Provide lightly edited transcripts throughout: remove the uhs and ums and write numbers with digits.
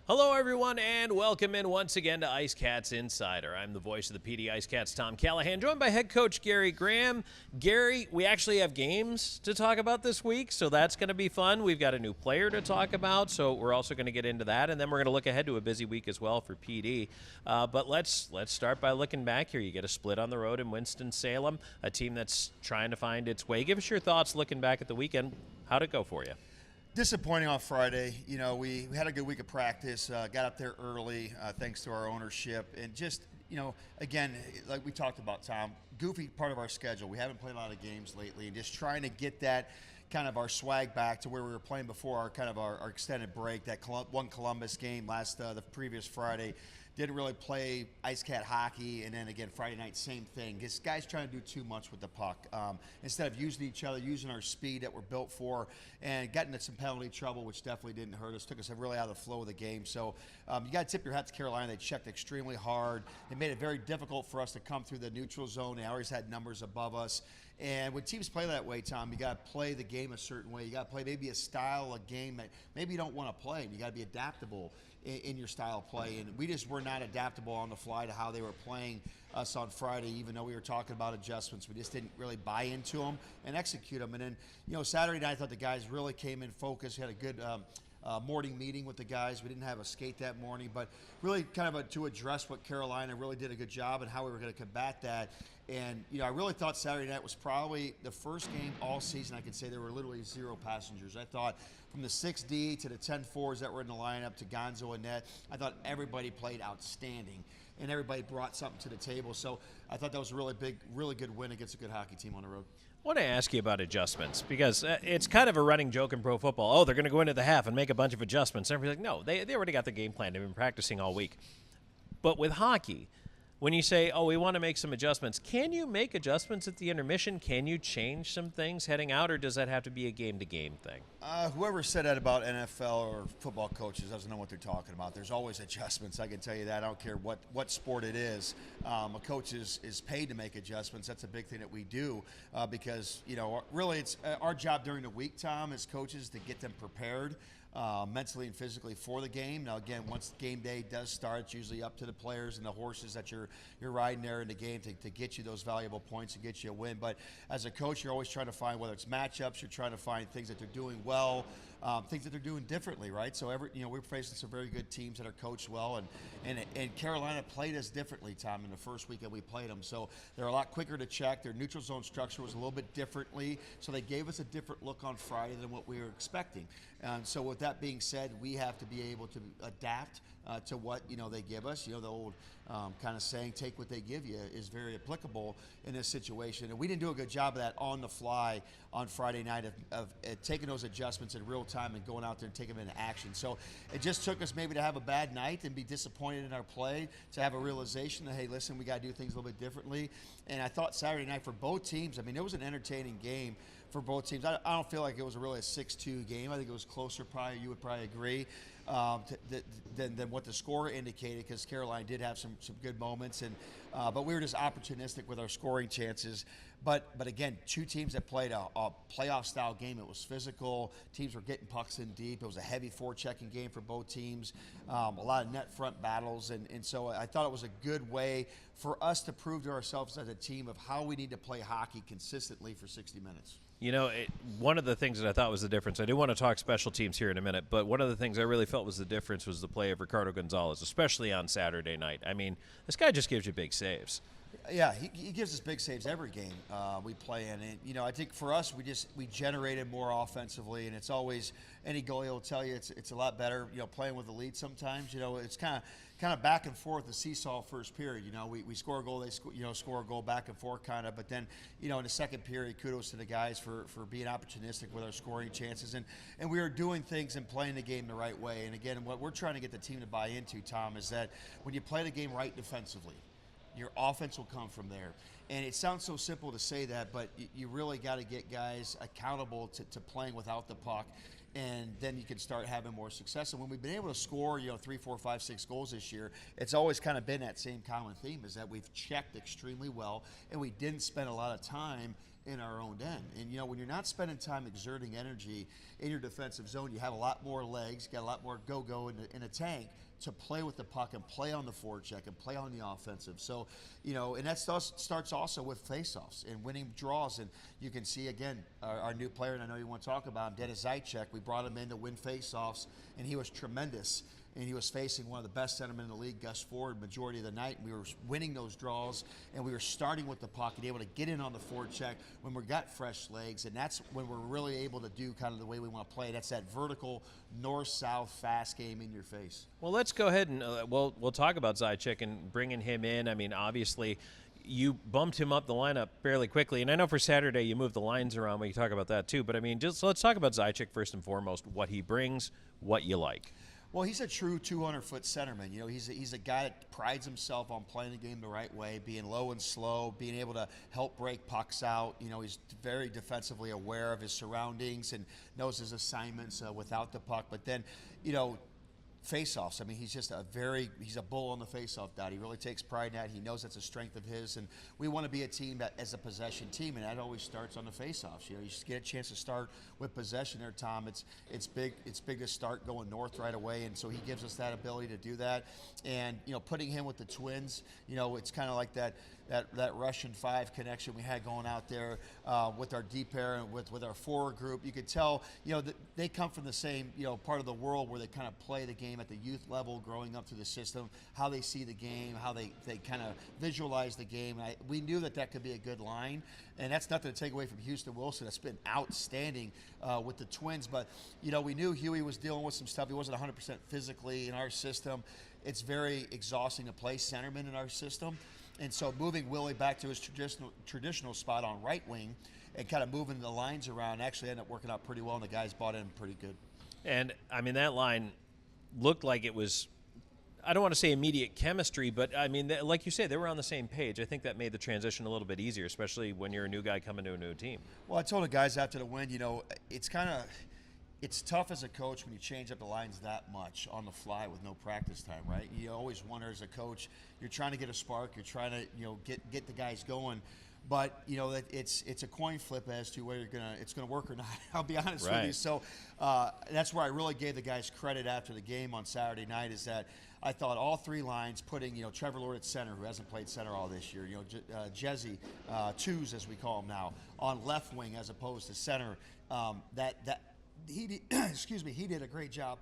Hello, everyone, and welcome in once again to IceCats Insider. I'm the voice of the Pee Dee IceCats, Tom Callahan, joined by head coach Gary Graham. Gary, we actually have games to talk about this week, so that's going to be fun. We've got a new player to talk about, so we're also going to get into that, and then we're going to look ahead to a busy week as well for Pee Dee. But let's start by looking back here. You get a split on the road in Winston-Salem, a team that's trying to find its way. Give us your thoughts looking back at the weekend. How'd it go for you? Disappointing on Friday. You know, we had a good week of practice, got up there early thanks to our ownership. And just, again, like we talked about, Tom, goofy part of our schedule. We haven't played a lot of games lately, and just trying to get that kind of our swag back to where we were playing before our extended break. That one Columbus game the previous Friday. Didn't really play Ice Cat hockey, and then again Friday night, same thing. This guy's trying to do too much with the puck. Instead of using each other, using our speed that we're built for, and got into some penalty trouble, which definitely didn't hurt us. Took us really out of the flow of the game. So you got to tip your hat to Carolina. They checked extremely hard. They made it very difficult for us to come through the neutral zone. They always had numbers above us. And when teams play that way, Tom, you got to play the game a certain way. You got to play maybe a style of game that maybe you don't want to play. And you got to be adaptable in your style of play. And we just were not adaptable on the fly to how they were playing us on Friday, even though we were talking about adjustments. We just didn't really buy into them and execute them. And then, Saturday night, I thought the guys really came in focused. We had a good morning meeting with the guys. We didn't have a skate that morning, but really kind of to address what Carolina really did a good job and how we were going to combat that. And, I really thought Saturday night was probably the first game all season I could say there were literally zero passengers. I thought from the 6D to the 10-4s that were in the lineup to Gonzo and Net, I thought everybody played outstanding and everybody brought something to the table. So I thought that was a really big, really good win against a good hockey team on the road. I want to ask you about adjustments because it's kind of a running joke in pro football. Oh, they're going to go into the half and make a bunch of adjustments. Everybody's like, no, they already got the game plan. They've been practicing all week. But with hockey, when you say, oh, we want to make some adjustments, can you make adjustments at the intermission? Can you change some things heading out, or does that have to be a game-to-game thing? Whoever said that about NFL or football coaches doesn't know what they're talking about. There's always adjustments. I can tell you that. I don't care what sport it is. A coach is paid to make adjustments. That's a big thing that we do because, really it's our job during the week, Tom, as coaches to get them prepared mentally and physically for the game. Now, again, once game day does start, it's usually up to the players and the horses that you're riding there in the game to get you those valuable points and get you a win. But as a coach, you're always trying to find, whether it's matchups, you're trying to find things that they're doing well, things that they're doing differently, right? So we're facing some very good teams that are coached well, and Carolina played us differently, Tom, in the first weekend we played them. So they're a lot quicker to check. Their neutral zone structure was a little bit differently, so they gave us a different look on Friday than what we were expecting. And so with that being said, we have to be able to adapt to what they give us. The old kind of saying, take what they give you, is very applicable in this situation. And we didn't do a good job of that on the fly on Friday night of taking those adjustments in real time and going out there and taking them into action. So it just took us maybe to have a bad night and be disappointed in our play, to have a realization that, hey, listen, we got to do things a little bit differently. And I thought Saturday night for both teams, it was an entertaining game for both teams. I don't feel like it was really a 6-2 game. I think it was closer, probably, you would probably agree, than what the score indicated, because Carolina did have some good moments, but we were just opportunistic with our scoring chances. But again, two teams that played a playoff style game. It was physical. Teams were getting pucks in deep. It was a heavy forechecking game for both teams. A lot of net front battles, and so I thought it was a good way for us to prove to ourselves as a team of how we need to play hockey consistently for 60 minutes. One of the things that I thought was the difference, I do want to talk special teams here in a minute, but one of the things I really felt was the difference was the play of Ricardo Gonzalez, especially on Saturday night. This guy just gives you big saves. Yeah, he gives us big saves every game we play in. And, I think for us, we generated more offensively, and it's always, any goalie will tell you it's a lot better, playing with the lead sometimes. It's kind of back and forth, the seesaw first period. We score a goal, they score a goal back and forth kind of. But then, in the second period, kudos to the guys for being opportunistic with our scoring chances. And we are doing things and playing the game the right way. And again, what we're trying to get the team to buy into, Tom, is that when you play the game right defensively, your offense will come from there. And it sounds so simple to say that, but you really got to get guys accountable to playing without the puck, and then you can start having more success. And when we've been able to score, 3, 4, 5, 6 goals this year, it's always kind of been that same common theme, is that we've checked extremely well, and we didn't spend a lot of time in our own end. And, when you're not spending time exerting energy in your defensive zone, you have a lot more legs, got a lot more go-go in a tank to play with the puck and play on the forecheck and play on the offensive. So, and that starts also with faceoffs and winning draws. And you can see, again, our new player, and I know you want to talk about him, Dee IceCats. We brought him in to win faceoffs, and he was tremendous. And he was facing one of the best centermen in the league, Gus Ford, majority of the night. And we were winning those draws, and we were starting with the puck and able to get in on the forecheck when we got fresh legs. And that's when we're really able to do kind of the way we want to play. That's that vertical, north-south, fast game in your face. Well, let's go ahead and we'll talk about IceCats and bringing him in. I mean, obviously, you bumped him up the lineup fairly quickly. And I know for Saturday you moved the lines around. We can talk about that too. But, I mean, just let's talk about IceCats first and foremost, what he brings, what you like. Well, he's a true 200-foot centerman. He's a guy that prides himself on playing the game the right way, being low and slow, being able to help break pucks out. He's very defensively aware of his surroundings and knows his assignments without the puck. But then, face-offs. I mean, he's a bull on the face-off dot. He really takes pride in that. He knows that's a strength of his, and we want to be a team that, as a possession team, and that always starts on the face-offs. You just get a chance to start with possession there, Tom. It's big to start going north right away, and so he gives us that ability to do that. And putting him with the Twins, it's kind of like that Russian 5 connection we had going out there with our deep pair and with our forward group. You could tell, that they come from the same, part of the world where they kind of play the game at the youth level, growing up through the system, how they see the game, how they kind of visualize the game. We knew that could be a good line, and that's nothing to take away from Houston Wilson. That's been outstanding with the Twins. But, we knew Huey was dealing with some stuff. He wasn't 100% physically in our system. It's very exhausting to play centerman in our system. And so moving Willie back to his traditional spot on right wing and kind of moving the lines around actually ended up working out pretty well, and the guys bought in pretty good. And, I mean, that line looked like it was, I don't want to say immediate chemistry, but, I mean, like you say, they were on the same page. I think that made the transition a little bit easier, especially when you're a new guy coming to a new team. Well, I told the guys after the win, it's tough as a coach when you change up the lines that much on the fly with no practice time, right? You always wonder as a coach, you're trying to get a spark, you're trying to get the guys going, but that it's a coin flip as to whether it's gonna work or not. I'll be honest with you. So that's where I really gave the guys credit after the game on Saturday night, is that I thought all three lines, putting Trevor Lord at center, who hasn't played center all this year, Jesse twos as we call him now, on left wing as opposed to center. He did, he did a great job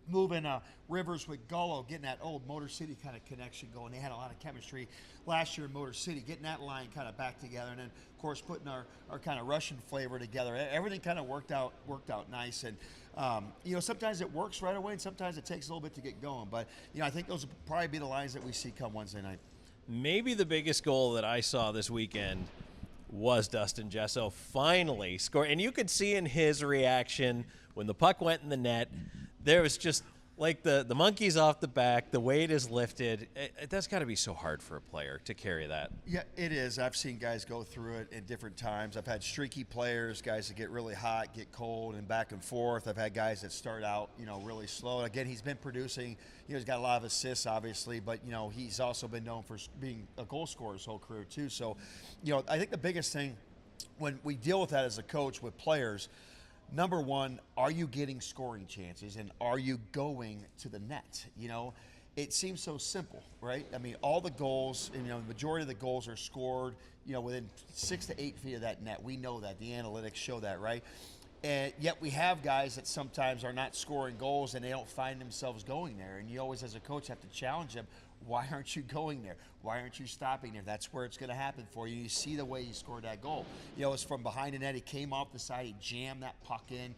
moving Rivers with Gullo, getting that old Motor City kind of connection going. They had a lot of chemistry last year in Motor City, getting that line kind of back together, and then of course putting our kind of Russian flavor together. Everything kind of worked out nice, and sometimes it works right away, and sometimes it takes a little bit to get going. But I think those will probably be the lines that we see come Wednesday night. Maybe the biggest goal that I saw this weekend was Dustin Gesso finally scored. And you could see in his reaction when the puck went in the net, there was just like the monkey's off the back, the weight is lifted. That's got to be so hard for a player to carry that. Yeah, it is. I've seen guys go through it at different times. I've had streaky players, guys that get really hot, get cold, and back and forth. I've had guys that start out, really slow. Again, he's been producing. He's got a lot of assists, obviously, but, he's also been known for being a goal scorer his whole career, too. So, I think the biggest thing when we deal with that as a coach with players, number one, are you getting scoring chances, and are you going to the net? It seems so simple, right? I mean, all the goals, and the majority of the goals are scored, within 6 to 8 feet of that net. We know that. The analytics show that, right? And yet we have guys that sometimes are not scoring goals, and they don't find themselves going there. And you always, as a coach, have to challenge them. Why aren't you going there? Why aren't you stopping there? That's where it's going to happen for you. You see the way he scored that goal. It's from behind the net. He came off the side. He jammed that puck in,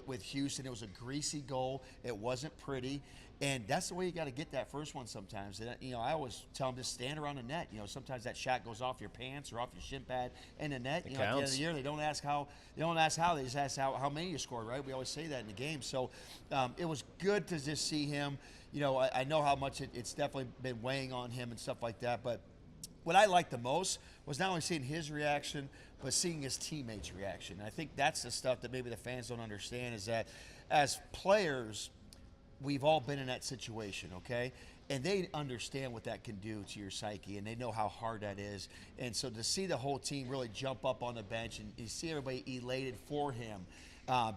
with Houston. It was a greasy goal. It wasn't pretty. And that's the way you got to get that first one sometimes. And, I always tell them, just stand around the net. Sometimes that shot goes off your pants or off your shin pad in the net. At the end of the year, they don't ask how. They just ask how many you scored, right? We always say that in the game. So it was good to just see him. I know how much it's definitely been weighing on him and stuff like that. But what I liked the most was not only seeing his reaction, but seeing his teammates' reaction. And I think that's the stuff that maybe the fans don't understand, is that as players, we've all been in that situation, okay? And they understand what that can do to your psyche, and they know how hard that is. And so to see the whole team really jump up on the bench and you see everybody elated for him,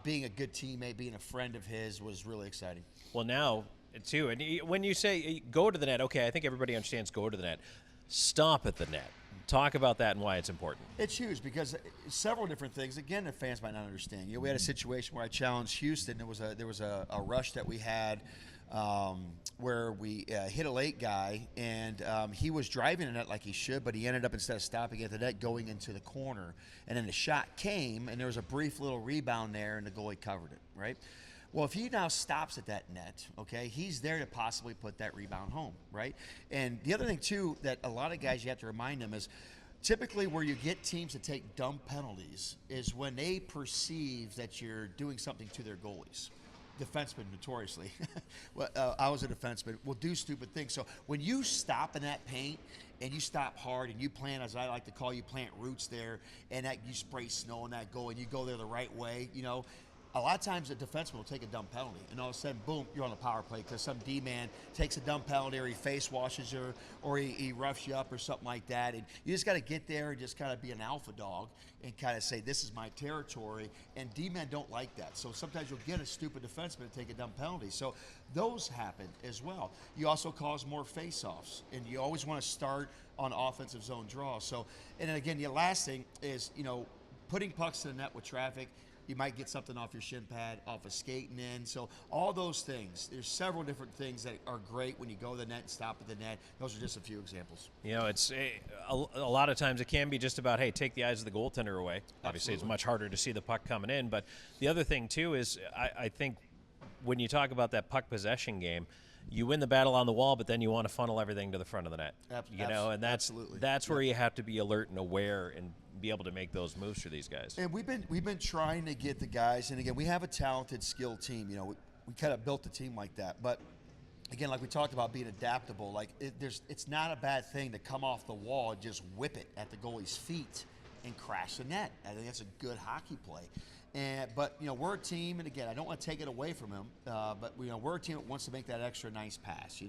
being a good teammate, being a friend of his was really exciting. Well, now, too, and when you say go to the net, okay, I think everybody understands go to the net. Stop at the net. Talk about that and why it's important. It's huge because several different things. Again, the fans might not understand. We had a situation where I challenged Houston. There was a rush that we had where we hit a late guy, and he was driving the net like he should, but he ended up, instead of stopping at the net, going into the corner. And then the shot came, and there was a brief little rebound there, and the goalie covered it, right? Well, if he now stops at that net, okay, he's there to possibly put that rebound home, right? And the other thing, too, that a lot of guys you have to remind them is typically where you get teams to take dumb penalties is when they perceive that you're doing something to their goalies. Defensemen, notoriously. Well, I was a defenseman, will do stupid things. So when you stop in that paint and you stop hard and you plant, as I like to call, you plant roots there, and that you spray snow in that goal and you go there the right way, a lot of times a defenseman will take a dumb penalty, and all of a sudden, boom, you're on the power play because some D-man takes a dumb penalty, or he face washes you, or he roughs you up or something like that. And you just got to get there and just kind of be an alpha dog and kind of say, this is my territory. And D-men don't like that. So sometimes you'll get a stupid defenseman to take a dumb penalty. So those happen as well. You also cause more face-offs, and you always want to start on offensive zone draw. So, and then again, the last thing is, putting pucks to the net with traffic. You might get something off your shin pad, off a skating in. So all those things, there's several different things that are great when you go to the net and stop at the net. Those are just a few examples. It's a lot of times it can be just about, hey, take the eyes of the goaltender away. Obviously, it's much harder to see the puck coming in. But the other thing, too, is I think when you talk about that puck possession game, you win the battle on the wall, but then you want to funnel everything to the front of the net. And that's where you have to be alert and aware and be able to make those moves for these guys. And we've been trying to get the guys, and again, we have a talented, skilled team. We kind of built the team like that. But again, like we talked about being adaptable, like it's not a bad thing to come off the wall and just whip it at the goalie's feet and crash the net. I think that's a good hockey play. But we're a team, and again, I don't want to take it away from him, but we're a team that wants to make that extra nice pass,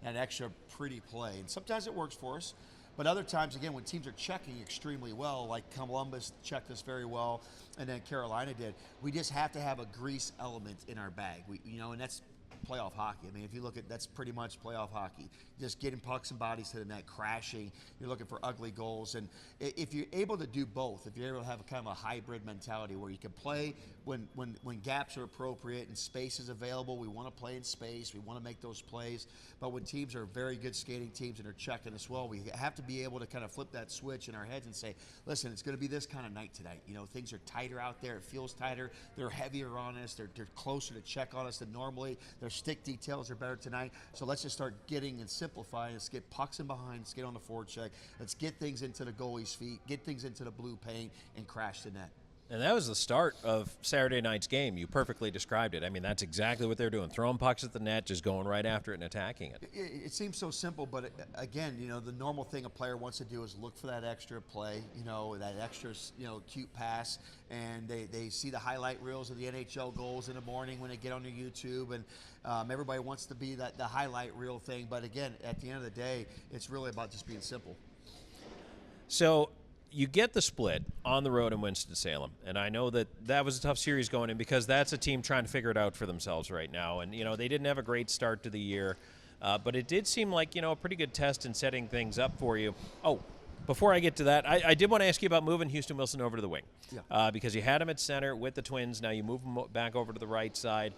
that extra pretty play. And sometimes it works for us. But other times, again, when teams are checking extremely well, like Columbus checked us very well, and then Carolina did, we just have to have a grease element in our bag. And that's playoff hockey. I mean, if you look at, that's pretty much playoff hockey. Just getting pucks and bodies to the net, crashing. You're looking for ugly goals. And if you're able to do both, if you're able to have a kind of a hybrid mentality where you can play when gaps are appropriate and space is available, we want to play in space. We want to make those plays. But when teams are very good skating teams and are checking us well, we have to be able to kind of flip that switch in our heads and say, listen, it's going to be this kind of night tonight. Things are tighter out there. It feels tighter. They're heavier on us. They're closer to check on us than normally. Their stick details are better tonight. So let's just start getting and simplifying. Let's get pucks in behind. Let's get on the forecheck. Let's get things into the goalie's feet, get things into the blue paint, and crash the net. And that was the start of Saturday night's game. You perfectly described it. I mean, that's exactly what they're doing. Throwing pucks at the net, just going right after it and attacking it. It seems so simple, but again, the normal thing a player wants to do is look for that extra play, that extra, cute pass. And they see the highlight reels of the NHL goals in the morning when they get on their YouTube. And everybody wants to be the highlight reel thing. But again, at the end of the day, it's really about just being simple. So you get the split on the road in Winston-Salem, and I know that was a tough series going in because that's a team trying to figure it out for themselves right now. And, they didn't have a great start to the year, but it did seem like, a pretty good test in setting things up for you. Oh, before I get to that, I did want to ask you about moving Houston Wilson over to the wing. Yeah. Because you had him at center with the Twins. Now you move him back over to the right side.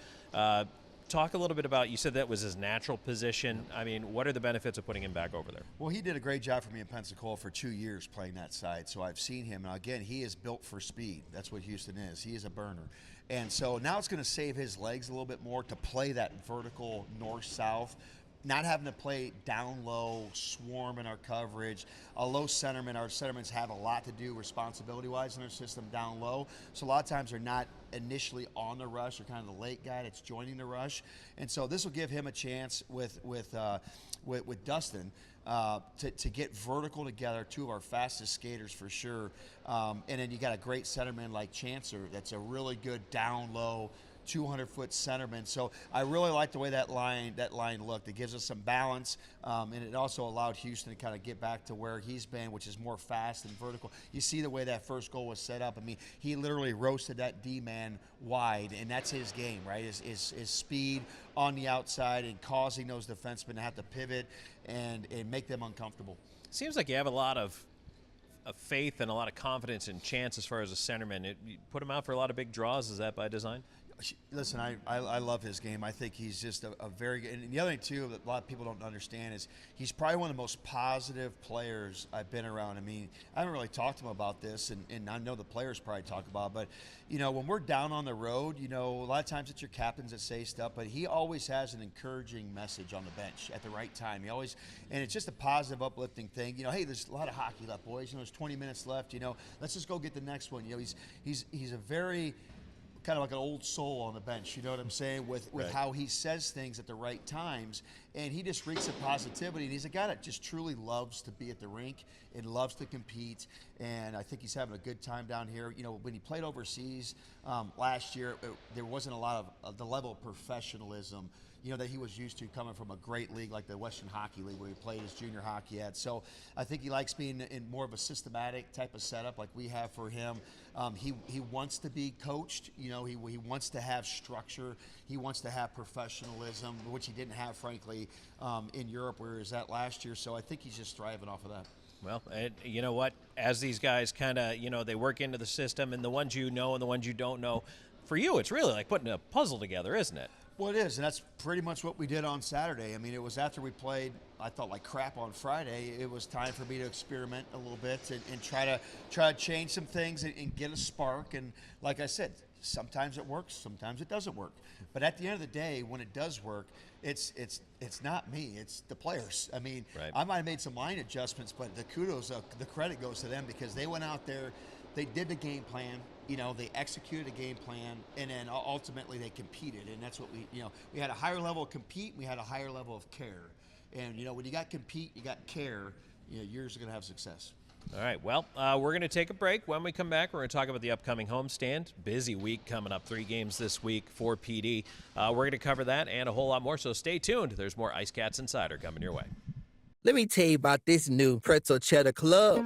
Talk a little bit about, you said that was his natural position. I mean, what are the benefits of putting him back over there? Well, he did a great job for me in Pensacola for 2 years playing that side, so I've seen him. Now, again, he is built for speed. That's what Houston is. He is a burner. And so now it's going to save his legs a little bit more to play that vertical north-south, not having to play down low, swarm in our coverage. A low centerman, our centermans have a lot to do responsibility-wise in our system down low. So a lot of times they're not initially on the rush. They're kind of the late guy that's joining the rush. And so this will give him a chance with Dustin to get vertical together, two of our fastest skaters for sure. And then you got a great centerman like Chancer that's a really good down low, 200-foot centerman. So I really like the way that line looked. It gives us some balance, and it also allowed Houston to kind of get back to where he's been, which is more fast and vertical. You see the way that first goal was set up. I mean, he literally roasted that D-man wide, and that's his game, right? His speed on the outside and causing those defensemen to have to pivot and make them uncomfortable. Seems like you have a lot of faith and a lot of confidence in Chance as far as a centerman. You put him out for a lot of big draws. Is that by design? Listen, I love his game. I think he's just a very good. And the other thing, too, that a lot of people don't understand is he's probably one of the most positive players I've been around. I mean, I haven't really talked to him about this, and I know the players probably talk about it, but, you know, when we're down on the road, you know, a lot of times it's your captains that say stuff, but he always has an encouraging message on the bench at the right time. He always, and it's just a positive, uplifting thing. You know, hey, there's a lot of hockey left, boys. You know, there's 20 minutes left. You know, let's just go get the next one. You know, he's a very kind of like an old soul on the bench, you know what I'm saying, with right. How he says things at the right times, and he just reeks of positivity, and he's a guy that just truly loves to be at the rink and loves to compete, and I think he's having a good time down here. You know, when he played overseas last year, there wasn't a lot of the level of professionalism, you know, that he was used to coming from a great league like the Western Hockey League where he played his junior hockey at. So I think he likes being in more of a systematic type of setup like we have for him. He wants to be coached. You know, he wants to have structure. He wants to have professionalism, which he didn't have, frankly, in Europe where he was at last year. So I think he's just thriving off of that. Well, you know what? As these guys kind of, you know, they work into the system, and the ones you know and the ones you don't know, for you, it's really like putting a puzzle together, isn't it? Well, it is, and that's pretty much what we did on Saturday. I mean, it was after we played, I thought, like crap on Friday. It was time for me to experiment a little bit and try to change some things and get a spark. And like I said, sometimes it works, sometimes it doesn't work. But at the end of the day, when it does work, it's not me, it's the players. I mean, right. I might have made some line adjustments, but the credit goes to them because they went out there, they did the game plan. You know, they executed a game plan, and then ultimately they competed, and that's what we had a higher level of compete, we had a higher level of care, and you know, when you got compete, you got care, you know, yours are going to have success. All right, well, we're going to take a break. When we come back, we're going to talk about the upcoming homestand. Busy week coming up, 3 games this week for Pee Dee. We're going to cover that and a whole lot more, so stay tuned. There's more IceCats Insider coming your way. Let me tell you about this new pretzel cheddar club.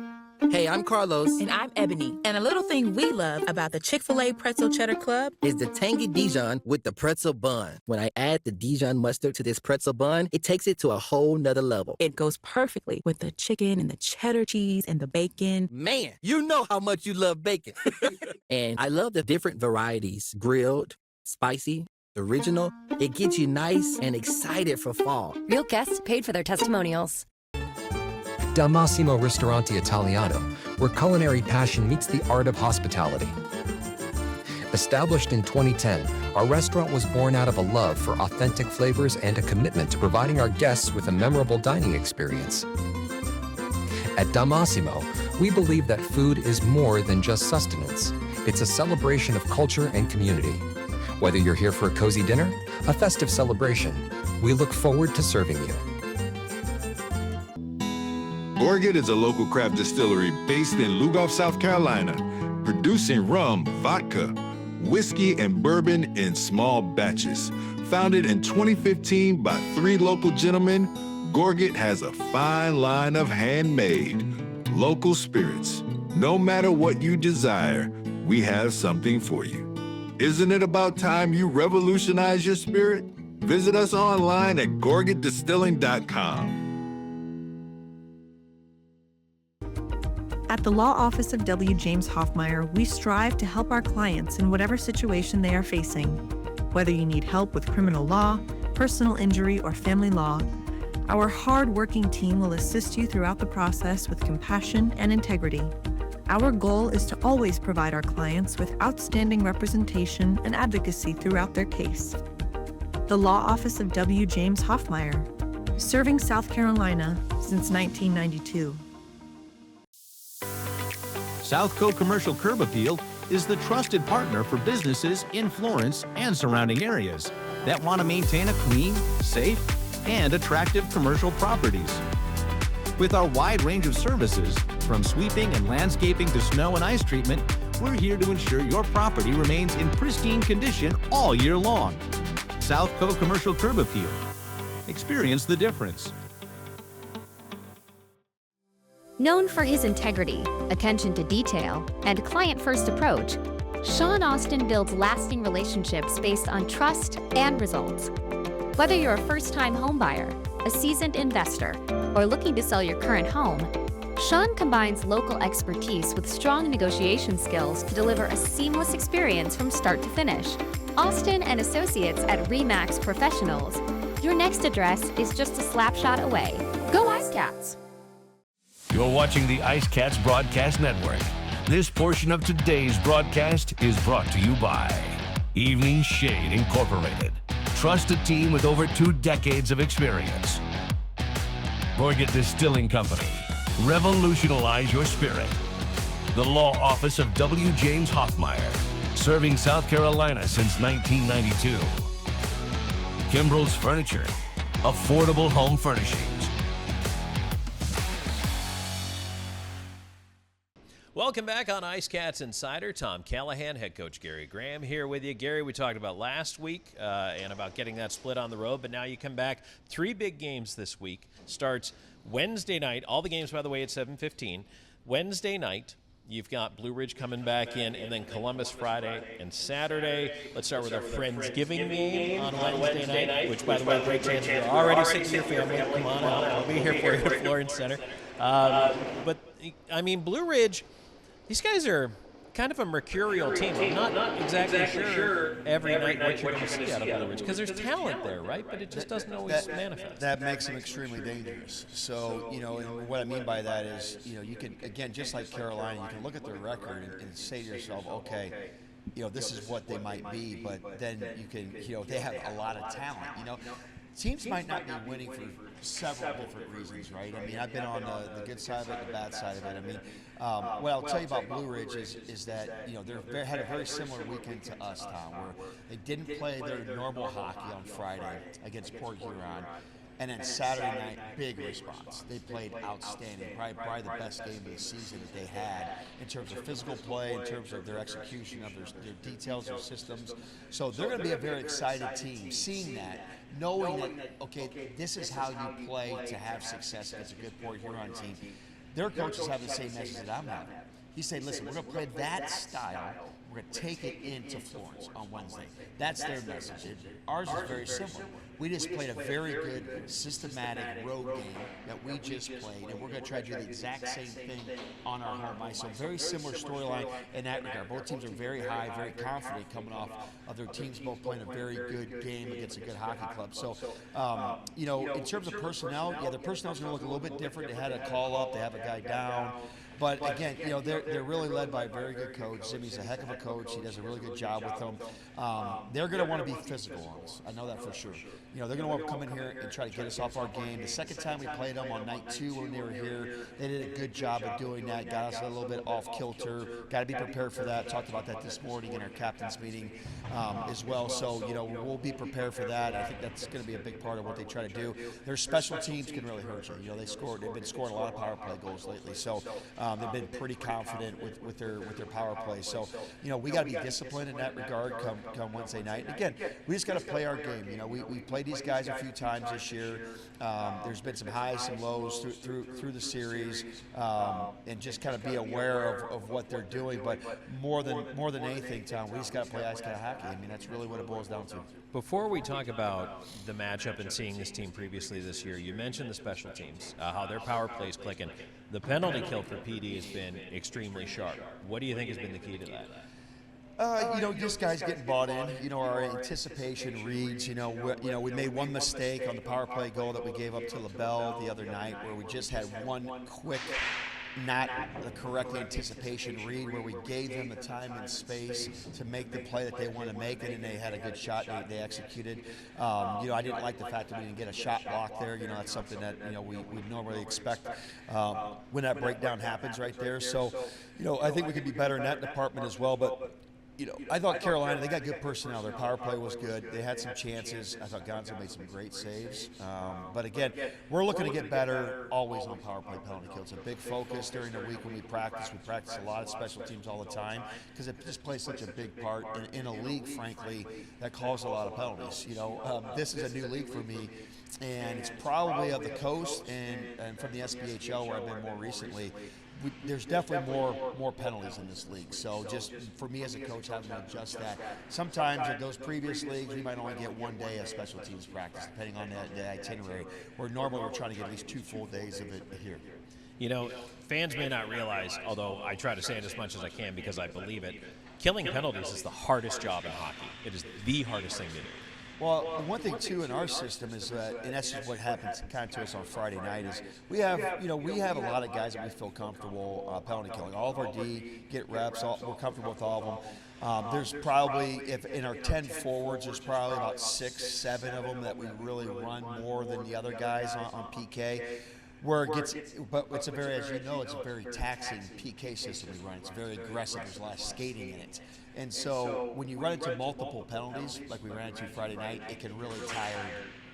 Hey, I'm Carlos. And I'm Ebony. And a little thing we love about the Chick-fil-A Pretzel Cheddar Club is the tangy Dijon with the pretzel bun. When I add the Dijon mustard to this pretzel bun, it takes it to a whole nother level. It goes perfectly with the chicken and the cheddar cheese and the bacon. Man, you know how much you love bacon. And I love the different varieties. Grilled, spicy, original. It gets you nice and excited for fall. Real guests paid for their testimonials. Dal Massimo Ristorante Italiano, where culinary passion meets the art of hospitality. Established in 2010, our restaurant was born out of a love for authentic flavors and a commitment to providing our guests with a memorable dining experience. At Dal Massimo, we believe that food is more than just sustenance. It's a celebration of culture and community. Whether you're here for a cozy dinner, a festive celebration, we look forward to serving you. Gorget is a local craft distillery based in Lugoff, South Carolina, producing rum, vodka, whiskey, and bourbon in small batches. Founded in 2015 by 3 local gentlemen, Gorget has a fine line of handmade, local spirits. No matter what you desire, we have something for you. Isn't it about time you revolutionize your spirit? Visit us online at gorgetdistilling.com. At the Law Office of W. James Hoffmeyer, we strive to help our clients in whatever situation they are facing. Whether you need help with criminal law, personal injury, or family law, our hard-working team will assist you throughout the process with compassion and integrity. Our goal is to always provide our clients with outstanding representation and advocacy throughout their case. The Law Office of W. James Hoffmeyer, serving South Carolina since 1992. Southco Commercial Curb Appeal is the trusted partner for businesses in Florence and surrounding areas that want to maintain a clean, safe, and attractive commercial properties. With our wide range of services, from sweeping and landscaping to snow and ice treatment, We're here to ensure your property remains in pristine condition all year long. Southco Commercial Curb Appeal. Experience the difference. Known for his integrity, attention to detail, and client-first approach, Sean Austin builds lasting relationships based on trust and results. Whether you're a first-time homebuyer, a seasoned investor, or looking to sell your current home, Sean combines local expertise with strong negotiation skills to deliver a seamless experience from start to finish. Austin and Associates at RE/MAX Professionals. Your next address is just a slap shot away. Go IceCats! You're watching the IceCats Broadcast Network. This portion of today's broadcast is brought to you by Evening Shade Incorporated. Trusted team with over 2 decades of experience. Morgan Distilling Company. Revolutionize your spirit. The Law Office of W. James Hoffmeyer. Serving South Carolina since 1992. Kimbrell's Furniture. Affordable home furnishings. Welcome back on IceCats Insider. Tom Callahan, head coach Gary Graham here with you. Gary, we talked about last week and about getting that split on the road, but now you come back. 3 big games this week. Starts Wednesday night. All the games, by the way, at 7:15. Wednesday night, you've got Blue Ridge coming back in, and then Columbus Friday and Saturday. Let's start with our Friendsgiving game on Wednesday night, which, by the way, great chance you're already sick to your family. Come on out. I'll be here for you at Florence Center. But, I mean, Blue Ridge, these guys are kind of a mercurial team. I'm not exactly sure every night what you're going to see out of Blue Ridge, because there's talent there, right? But it just doesn't always manifest. That makes them extremely dangerous. So, you know, and what I mean by that is, you know, you can, again, just like Carolina, you can look at their record and say to yourself, okay, you know, this is what they might be, but then you can, you know, they have a lot of talent, you know. Teams might not be winning for several different reasons, right? I mean, I've been on the good side of it, the bad side of it. I mean, what I'll tell you about Blue Ridge is that, you know, they had a very similar weekend to us, Tom, where they didn't play their normal hockey on Friday against Port Huron. And then Saturday night, big response. They played outstanding, probably the best game of the season that they had in terms of physical play, in terms of their execution of their details, their systems. So they're going to be a very excited team, seeing that, knowing that, okay, this is how you play to have success against a good Port Huron team. Their coaches have the same message that I'm having. He said, listen, we're going to play that style. We're going to take it into Florence on Wednesday. That's their message. Ours is very similar. We just played a very good, systematic road game that we just played, and we're going to try to do the exact same thing on our home ice. So very similar storyline in that regard. Both teams are very high, very confident coming off of their teams both playing a very good game against a good hockey club. So, you know, in terms of personnel, yeah, the personnel is going to look a little bit different. They had a call up. They have a guy down. But again, you know, they're really led by a very good coach. Jimmy's a heck of a coach. He does a really good job with them. They're going to want to be physical on us. I know that for sure. You know, they're going to want to come in here and try to get us off our game. The second time we played them on night 2 when they were here, they did a good job of doing that. Got us a little bit off kilter. Got to be prepared for that. Talked about that this morning in our captain's meeting as well. So, you know, we'll be prepared for that. I think that's going to be a big part of what they try to do. Their special teams can really hurt you. You know, they've been scoring a lot of power play goals lately. So they've been pretty confident with their power play. So, you know, we got to be disciplined in that regard come Wednesday night. And again, we just got to play our game. You know, we played these guys a few times this year. There's been some highs, some lows through the series, and just kind of be aware of what they're doing. But more than anything, Tom, we just got to play ice kind of hockey. I mean, that's really what it boils down to. Before we talk about the matchup and seeing this team previously this year, you mentioned the special teams, how their power play is clicking. The penalty kill for Pee Dee has been extremely sharp. What do you think has been the key to that? You know, just guys getting bought in. You know, our anticipation reads. You know, we made one mistake on the power play goal that we gave up to LaBelle the other night, where we just had one quick, not the correct anticipation read, where we gave them the time and space to make the play that they want to make it, and they had a good shot they executed. You know, I didn't like the fact that we didn't get a shot block there. You know, that's something that, you know, we normally expect when that breakdown happens right there. So, you know, I think we could be better in that department as well. But I thought Carolina, they got good personnel. Their power play was good. They had some chances. I thought Gonzo made some great saves. But again, we're looking to get better always on power play penalty kill. It's a big focus during the week when we practice. We practice a lot of special teams all the time because it just plays such a big part in a league, frankly, that calls a lot of penalties. This is a new league for me, and it's probably of the coast and from the SPHL where I've been more recently. There's definitely more penalties in this league. So just for me as a coach, having to adjust that. Sometimes in those previous leagues, we might only get 1 day of special teams practice, depending on the itinerary, where normally we're trying to get at least 2 full days of it here. Fans may not realize, although I try to say it as much as I can because I believe it, killing penalties is the hardest job in hockey. It is the hardest thing to do. Well, the one thing too in our system is that, and that's just what happens kind of to us on Friday night, is we have a lot of guys that we feel comfortable penalty killing. All of our D get reps. We're comfortable with all of them. There's probably, if in our 10 forwards, there's probably about 6, 7 of them that we really run more than the other guys on PK. Where it gets, but it's a very, as you know, it's a very taxing PK system we run. It's very aggressive. There's a lot of skating in it. And so when you run into multiple penalties, like we ran into Friday night, it can really tire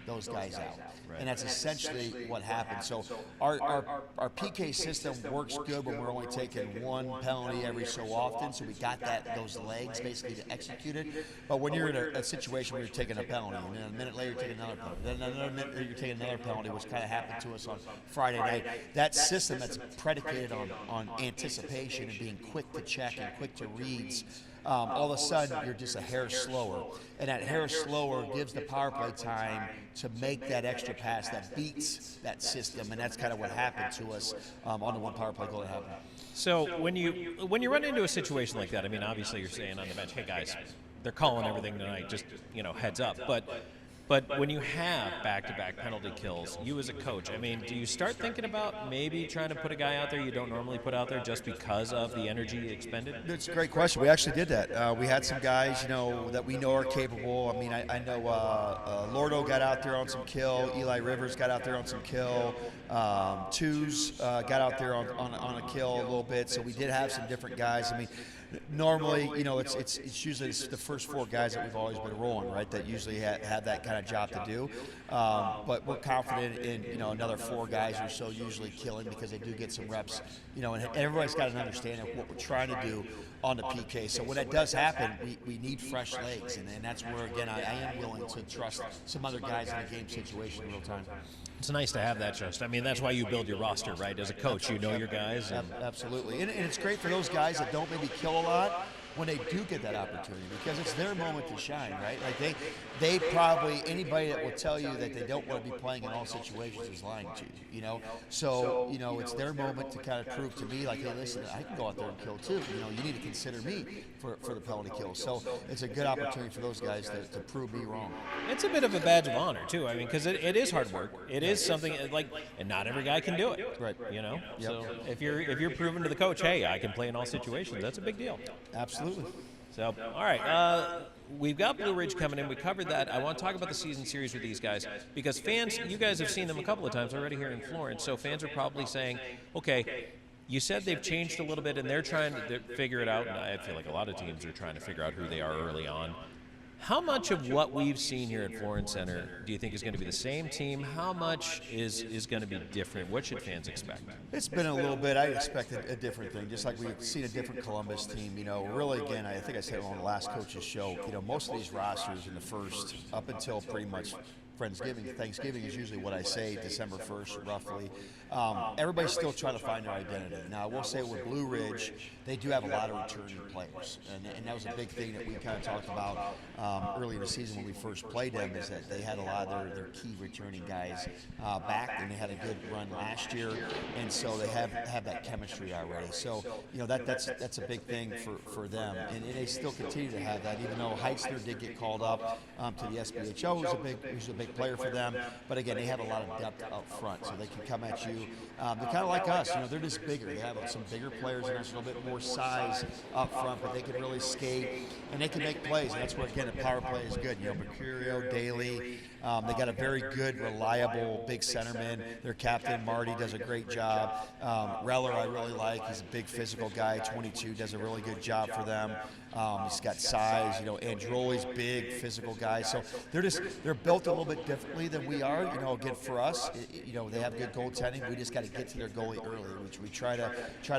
those guys out. And that's essentially what happens. So our PK system works good when we're only taking 1 penalty every so often. So we got those legs basically to execute it. But when you're in a situation where you're taking a penalty, and then a minute later you're taking another penalty, then another minute later you're taking another penalty, which kind of happened to us on Friday night. That system that's predicated on anticipation and being quick to check and quick to reads, all of a sudden you're just a hair slower, and that hair slower gives the power play time to make that extra pass that beats that system, and that's kind of what happened to us on the one power play goal that happened. So when you run into a situation like that, I mean, obviously you're saying on the bench, hey guys, they're calling everything tonight, just heads up, but when you have back-to-back penalty kills, you as a coach, I mean, do you start thinking about maybe trying to put a guy out there you don't normally put out there just because of the energy expended? It's a great question. We actually did that. We had some guys, that we know are capable. I mean, I know Lordo got out there on some kill. Eli Rivers got out there on some kill. Twos got out there on a kill a little bit. So we did have some different guys. I mean, normally, it's usually the first 4 guys that we've always been rolling, right? That usually have that kind of job to do. But we're confident in another 4 guys or so usually killing because they do get some reps. And everybody's got an understanding of what we're trying to do on the PK. So when that does happen, we need fresh legs, and that's where again I am willing to trust some other guys in a game situation in real time. It's nice to have that trust. I mean, that's why you build your roster, right? As a coach, you know your guys. Absolutely. And it's great for those guys that don't maybe kill a lot when they do get that opportunity, because it's their moment to shine, right? Like they probably, anybody that will tell you that they don't want to be playing in all situations is lying to you, So, it's their moment to kind of prove to me, like, hey, listen, I can go out there and kill too. You need to consider me for the penalty kill. So it's a good opportunity for those guys to prove me wrong. It's a bit of a badge of honor too. I mean, because it is hard work. It is something and not every guy can do it. Right. Yep. So if you're proving to the coach, hey, I can play in all situations, that's a big deal. Absolutely. So, all right, we've got Blue Ridge coming in. We covered that. I want to talk about the season series with these guys because fans, you guys have seen them a couple of times already here in Florence, so fans are probably saying, okay, you said they've changed a little bit and they're trying to figure it out, and I feel like a lot of teams are trying to figure out who they are early on. How much of what we've seen here at Florence Center do you think is going to be the same team? How much is going to be different? What should fans expect? It's been a little bit. I expected a different thing, just like we've seen a different Columbus team. Really, again, I think I said it on the last coach's show, most of these rosters in the first, up until pretty much Thanksgiving is usually what I say, December 1st, roughly. Everybody's still trying to find their identity. Now, I will say with Blue Ridge, they do have a lot of returning players, and that was a big thing that we kind of talked about early in the season when we first played them, is that they had a lot of their key returning guys back, and they had a good run last year, and so they have that chemistry already. So, that's a big thing for them, and they still continue to have that, even though Heitzler did get called up to the SPHO, who's a big player for them, but again, they have a lot of depth up front, so they can come at you. They're kind of like us, they're just bigger. They have some bigger players and there's a little bit more size up front, but they can really skate and they can make plays, and that's where, again, the power play is good. Mercurio, Daly, They got a very good, reliable, big centerman. Their captain, Marty, does a great job. Reller, I really like. He's a big physical guy, 22, does a really good job for them. He's got size. Androli's big, physical guy. So they're built a little bit differently than we are. Again, for us, they have good goaltending. We just got to get to their goalie early, which we try to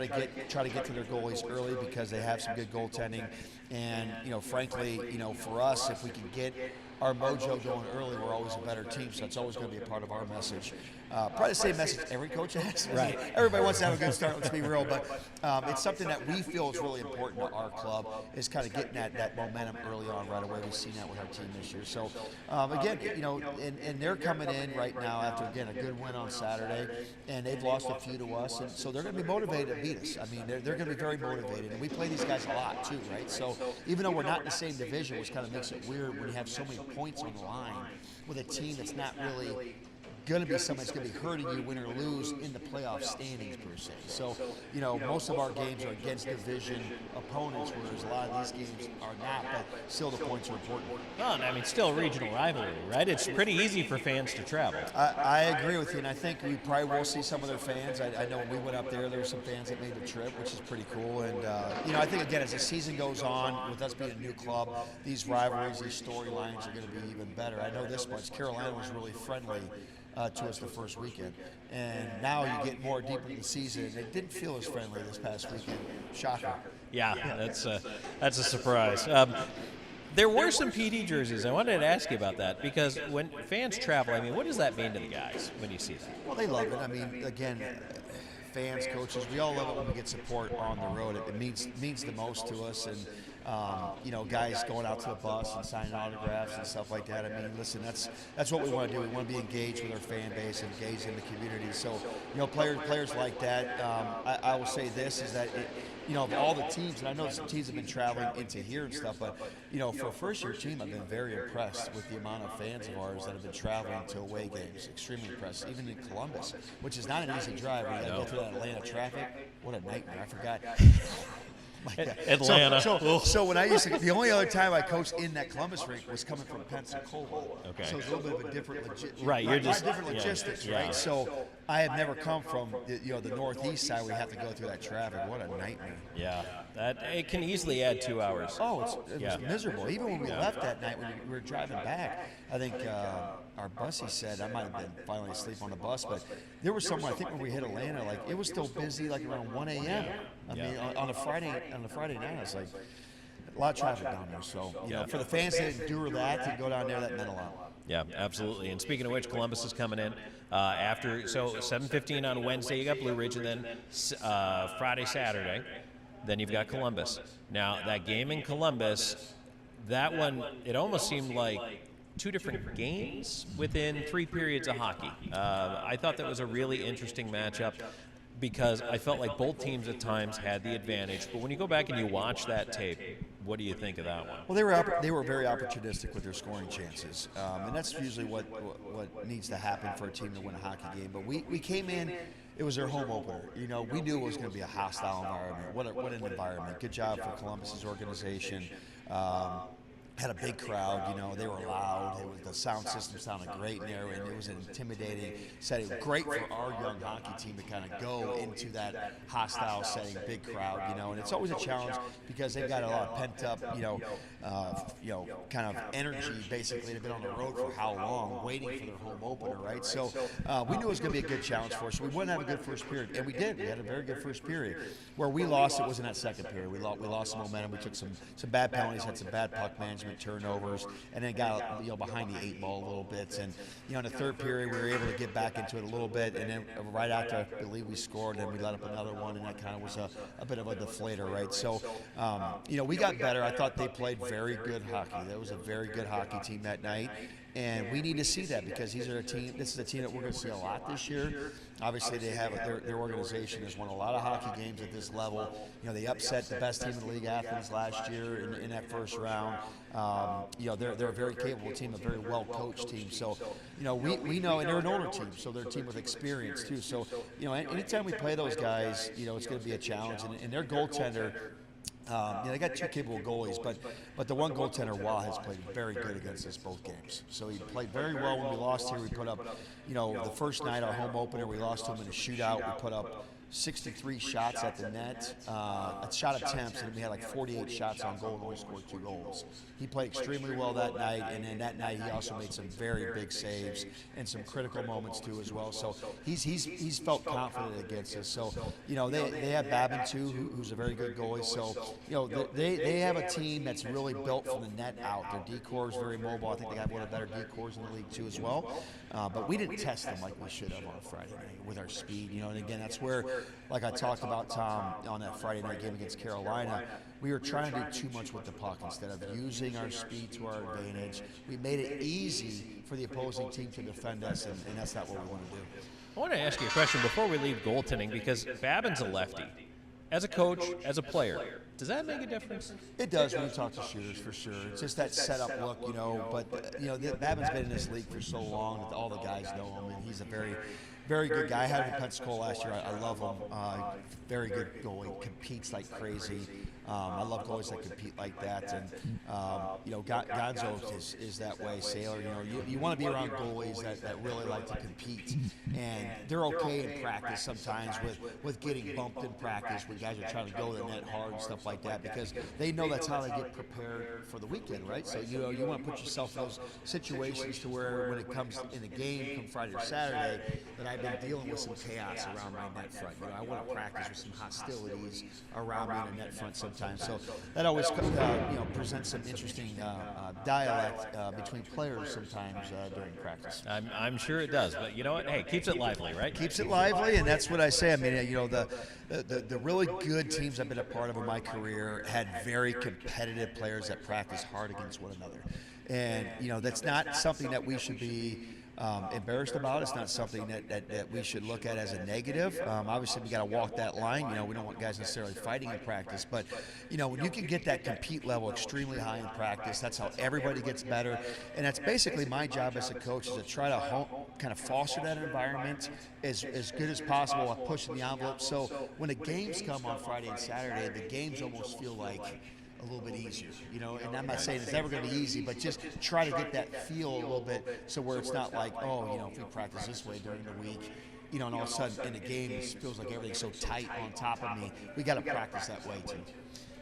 get to their goalies early because they have some good goaltending. And frankly, for us, if we can get our mojo going early, we're always a better team. So it's always going to be a part of our message. Probably the same message every coach has. Right. Everybody wants to have a good start, let's be real. But it's something that we feel is really important to our club, is kind of getting that momentum early on right away. We've seen that with our team this year. So, again, and they're coming in right now after, again, a good win on Saturday, and they've lost a few to us. And so they're going to be motivated to beat us. I mean, they're going to be very motivated. And we play these guys a lot, too, right? So even though we're not in the same division, which kind of makes it weird when you have so many points on the line with a team that's not really going to be something that's going to be hurting you, win or lose, in the playoff standings per se. So, most of our games are against division opponents, whereas a lot of these games are not, but still the points are important. Well, I mean, still a regional rivalry, right? It's pretty easy for fans to travel. I agree with you, and I think we probably will see some of their fans. I know when we went up there were some fans that made the trip, which is pretty cool. And, I think, again, as the season goes on, with us being a new club, these rivalries, these storylines are going to be even better. I know this much. Carolina was really friendly to us the first weekend, and now you get more deep into the season. It didn't feel as friendly this past weekend. Shocker. Yeah, that's a surprise. There were some Pee Dee jerseys. I wanted to ask you about that, because when fans travel, I mean, what does that mean to the guys when you see that? Well, they love it. I mean, again, fans, coaches, we all love it when we get support on the road. It means the most to us, and guys going out to the bus and signing autographs and stuff like that. I mean, listen, that's what we want to do. We want to be engaged with our fan base, engaged in the community. So, players like that. I will say this is that of all the teams, and I know some teams have been traveling into here and stuff, but for a first-year team, I've been very impressed with the amount of fans of ours that have been traveling to away games. Extremely impressed, even in Columbus, which is not an easy drive. When you got to go through that Atlanta traffic, what a nightmare! I forgot. Atlanta. So when I used to, the only other time I coached in that Columbus rink was coming from Pensacola. Okay. So it's a little bit of a different different logistics, yeah. right? So I have never come from the northeast side where you have to go through that traffic. What a nightmare. Yeah, it can easily add 2 hours. Oh, it was miserable. Even when we left that night, when we were driving back, I think our bussie said, I might have been finally asleep on the bus, but there was somewhere, I think when we hit Atlanta, like it was still busy, like around 1 a.m. I mean, on a Friday night, it's like a lot of traffic down there. So, for the fans to endure that, to go down there, that meant a lot. Yeah, absolutely. And speaking of which, Columbus is coming in after, so 7:15 on Wednesday, you got Blue Ridge, and then Friday, Saturday, then you've got Columbus. Now, that game in Columbus, that one, it almost seemed like two different games within 3 periods of hockey. I thought that was a really interesting matchup, because I felt like both teams at times had the advantage. But when you go back and you watch that tape, what do you think of that one? Well, they were very opportunistic with their scoring chances, and that's usually what needs to happen for a team to win a hockey game. But we came in. It was their home opener. We knew it was going to be a hostile environment. What an environment. Good job for Columbus's organization. Had a big crowd, they were loud. The sound system sounded great in there, and it was an intimidating setting. Great for our young hockey team to kind of go into that hostile setting, big crowd, and it's always a challenge because they've got a lot of pent up, kind of energy. Basically, they've been on the road for how long, waiting for their home opener, right? So we knew it was going to be a good challenge for us. So we wouldn't have a good first period, and we did. We had a very good first period. Where we lost, it was in that second period. We lost some momentum. We took some bad penalties, had some bad puck management, turnovers, and then got behind the 8 ball a little bit. And in the third period, we were able to get back into it a little bit. And then right after, I believe we scored, and we let up another one, and that kind of was a bit of a deflator, right? So, we got better. I thought they played very good hockey. That was a very good hockey team that night. And we need to see that because this is a team that we're going to see a lot this year. Obviously, they have their organization has won a lot of hockey games at this level. They upset the best team in the league, Athens, last year in that first round. They're a very capable team, a very well-coached team. So, we know, and they're an older team, so they're a team with experience too. So, anytime we play those guys, it's going to be a challenge. And their goaltender, They got two capable goalies, but the one goaltender, Wah, has played very good against us both games. So he played very well when we lost here. We put up, the first night, our home opener, we lost to him in a shootout. We put up 63 shots at the net, shot attempts, and we had like 48 shots on goal, and we scored 2 goals. He played extremely well that night, and then that night he also made some very big saves and some critical moments too as well. So he's felt confident against us. So they have Babin too, who's a very good goalie. So they have a team that's really built from the net out. Their D-corps is very mobile. I think they have one of the better D-corps in the league too as well. But we didn't test them like we should have on Friday night with our speed. And again, that's where, like I talked about, Tom, on that Friday night game against Carolina, we were trying to do too much with the puck instead of using our speed to our advantage. We made it easy for the opposing team to defend us, and that's not what we want to do. I want to ask you a question before we leave goaltending, because Babin's a lefty. As a coach, as a player, does that make a difference? It does when you talk to shooters, for sure. It's just that setup look, But Babin's been in this league for so long that all the guys know him, and he's a very, very good guy. I had him in Pensacola last year. I love him. Very good goalie. Competes like crazy. I love goalies that compete like that. And, Gonzo is that way. Sailor, you want to be around goalies that really like to compete. And they're okay in practice sometimes with getting bumped in practice when guys are trying to go to the net hard and stuff like that, because they know that's how they get prepared for the weekend, right? So, you want to put yourself in those situations to where when it comes in a game, come Friday or Saturday, that I've been dealing with some chaos around my net front. I want to practice with some hostilities around me in the net front sometimes. So that always presents some interesting dialect between players sometimes during practice. I'm sure it does, but you know what? Hey, keeps it lively, right? Keeps it lively, and that's what I say. I mean, the really good teams I've been a part of in my career had very competitive players that practice hard against one another. And, that's not something that we should be embarrassed about. It's not something that we should look at as a negative. Obviously, we got to walk that line. We don't want guys necessarily fighting in practice, but when you can get that compete level extremely high in practice, that's how everybody gets better. And that's basically my job as a coach, is to try to kind of foster that environment as good as possible while pushing the envelope. So when the games come on Friday and Saturday, the games almost feel like a little bit easier, and I'm not saying it's never going to be easy, but just try to get that feel a little bit, so where it's not like, if we practice this way during the week, and all of a sudden in the game it feels like everything's so tight on top of me. We got to practice that way too.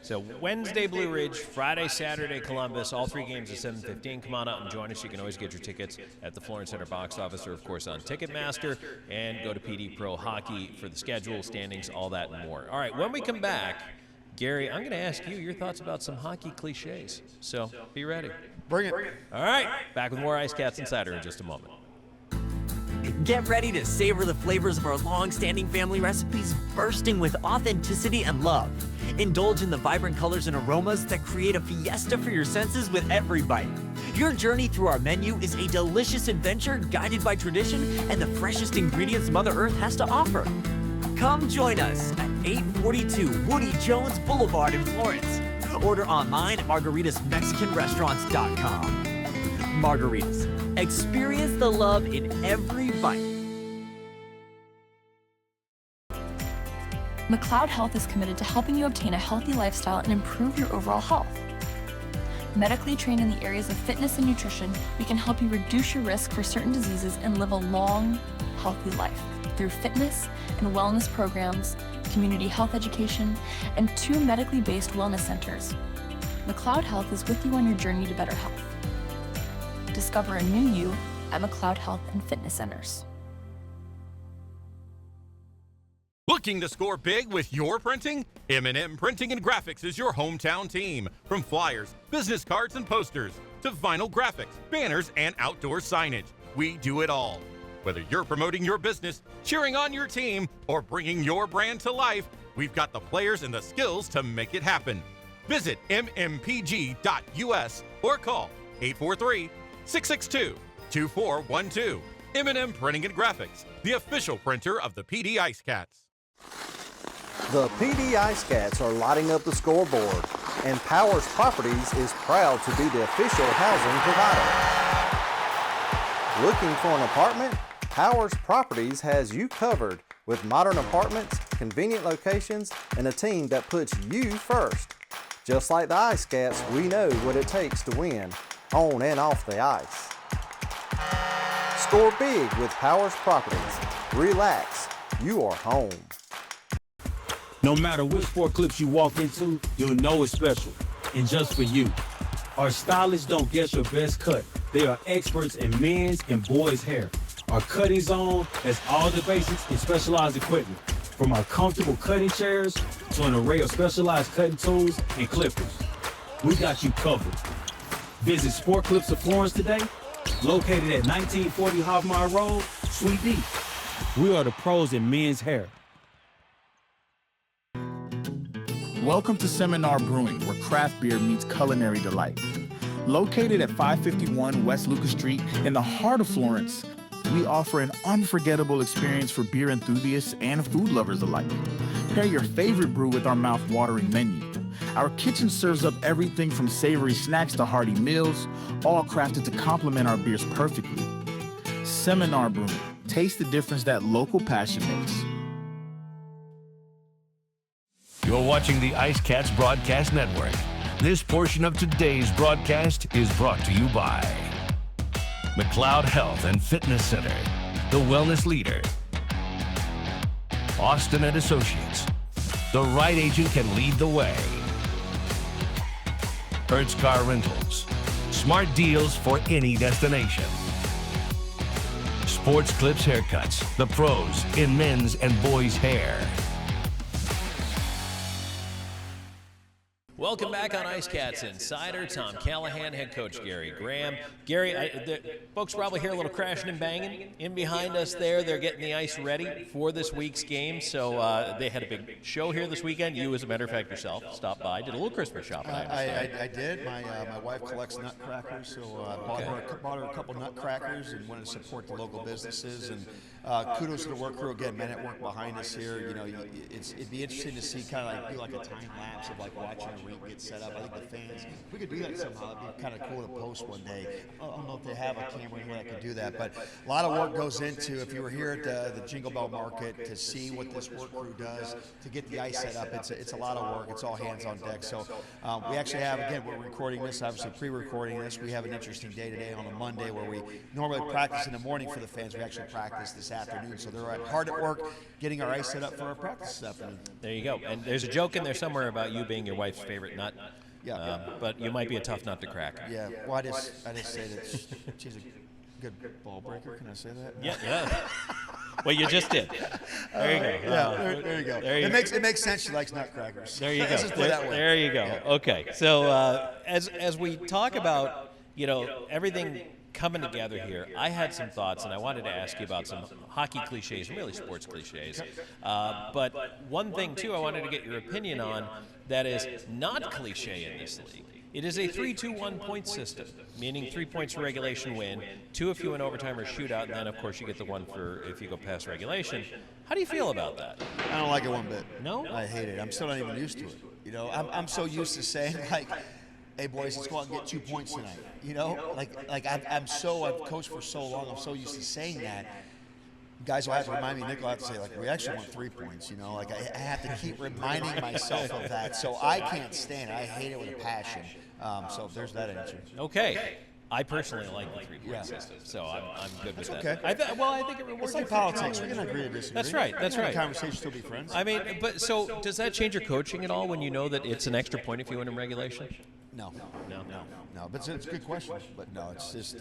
So Wednesday, Blue Ridge, Friday, Saturday, Columbus, all 3 games at 7:15. Come on out and join us. You can always get your tickets at the Florence Center box office, or, of course, on Ticketmaster, and go to Pee Dee Pro Hockey for the schedule, standings, all that and more. All right, when we come back, Gary, I'm going to ask you your thoughts about some hockey cliches. So be ready. Bring it. All right, back with more IceCats Insider in just a moment. Get ready to savor the flavors of our long-standing family recipes, bursting with authenticity and love. Indulge in the vibrant colors and aromas that create a fiesta for your senses with every bite. Your journey through our menu is a delicious adventure guided by tradition and the freshest ingredients Mother Earth has to offer. Come join us at 842 Woody Jones Boulevard in Florence. Order online at margaritasmexicanrestaurants.com. Margaritas. Experience the love in every bite. McLeod Health is committed to helping you obtain a healthy lifestyle and improve your overall health. Medically trained in the areas of fitness and nutrition, we can help you reduce your risk for certain diseases and live a long, healthy life through fitness and wellness programs, community health education, and 2 medically based wellness centers. McLeod Health is with you on your journey to better health. Discover a new you at McLeod Health and Fitness Centers. Looking to score big with your printing? M&M Printing and Graphics is your hometown team. From flyers, business cards and posters, to vinyl graphics, banners, and outdoor signage, we do it all. Whether you're promoting your business, cheering on your team, or bringing your brand to life, we've got the players and the skills to make it happen. Visit mmpg.us or call 843-662-2412. M&M Printing and Graphics, the official printer of the Pee Dee IceCats. The Pee Dee IceCats are lighting up the scoreboard, and Powers Properties is proud to be the official housing provider. Looking for an apartment? Powers Properties has you covered with modern apartments, convenient locations, and a team that puts you first. Just like the IceCats, we know what it takes to win, on and off the ice. Score big with Powers Properties. Relax, you are home. No matter which sport clips you walk into, you'll know it's special, and just for you. Our stylists don't guess your best cut. They are experts in men's and boys' hair. Our cutting zone has all the basics and specialized equipment, from our comfortable cutting chairs to an array of specialized cutting tools and clippers. We got you covered. Visit Sport Clips of Florence today, located at 1940 Hoffmeyer Road, Suite D. We are the pros in men's hair. Welcome to Seminar Brewing, where craft beer meets culinary delight. Located at 551 West Lucas Street in the heart of Florence, we offer an unforgettable experience for beer enthusiasts and food lovers alike. Pair your favorite brew with our mouth-watering menu. Our kitchen serves up everything from savory snacks to hearty meals, all crafted to complement our beers perfectly. Seminar Brewing. Taste the difference that local passion makes. You're watching the IceCats Broadcast Network. This portion of today's broadcast is brought to you by McLeod Health and Fitness Center, the wellness leader. Austin and Associates. The right agent can lead the way. Hertz Car Rentals. Smart deals for any destination. Sports Clips Haircuts. The pros in men's and boys' hair. Welcome back on IceCats Insider. Tom Callahan, head coach Gary Graham. Gary, the folks probably hear a little crashing and banging in behind us there. They're getting the ice ready for this week's game. So they had a big show here this weekend. You, as a matter of fact, yourself stopped by, did a little Christmas shopping. I did. My wife collects nutcrackers, so I bought her a couple nutcrackers and wanted to support the local businesses. And kudos to the work crew again, men at work behind us here. You know, it'd be interesting to see kind of like do like a time lapse of like watching a rink get set up. I think the fans, if we could do that somehow, it'd be kind of cool to post one day. I don't know if they have a camera here that could do that, but a lot of work goes into, if you were here at the Jingle Bell Market to see what this work crew does to get the ice set up, it's a lot of work. It's all hands on deck. So we actually have, again, we're recording this, obviously pre-recording this. We have an interesting day today on a Monday where we normally practice in the morning for the fans. We actually practice this afternoon. So they're hard at work getting our ice set up for our practice this afternoon. There you go. And there's a joke in there somewhere about you being your wife's favorite nut. Yeah. But you might be a tough nut to crack. Yeah. Well, I just say that she's a good ball breaker. Can I say that? Yeah. Well, you just did. There you go. Yeah, there you go. It makes sense. She likes nutcrackers. There you go. Let's just put it that way. There you go. Yeah. Okay. So as we talk about, everything coming together here, I had some thoughts, and I wanted to ask you about some hockey cliches and really sports cliches. But one thing, too, I wanted to get your opinion on that is not cliche in this league. It is a 3-2-1 point system, meaning 3 points for regulation win, 2 if you win overtime or shootout, and then, of course, you get the 1 for if you go past regulation. How do you feel about that? I don't like it one bit. No? I hate it. I'm still not even used to it. I'm so used to saying, like, hey, boys, let's go out and get 2 points tonight. I've coached for so long. I'm so used to saying that. Guys will have to remind me, Nick will have to say, like, we actually won 3 points, I have to keep reminding myself of that. So I can't stand it. I hate it with a passion. So there's that answer. Okay. I personally like the 3-point system, so I'm good with that. Okay. I think it rewards. It's like politics. We can agree to disagree. That's right. That's right. Conversation, still be friends. I mean, but so does that change your coaching at all when you know that it's an extra point if you win in regulation? No. But it's a good question. But no, it's just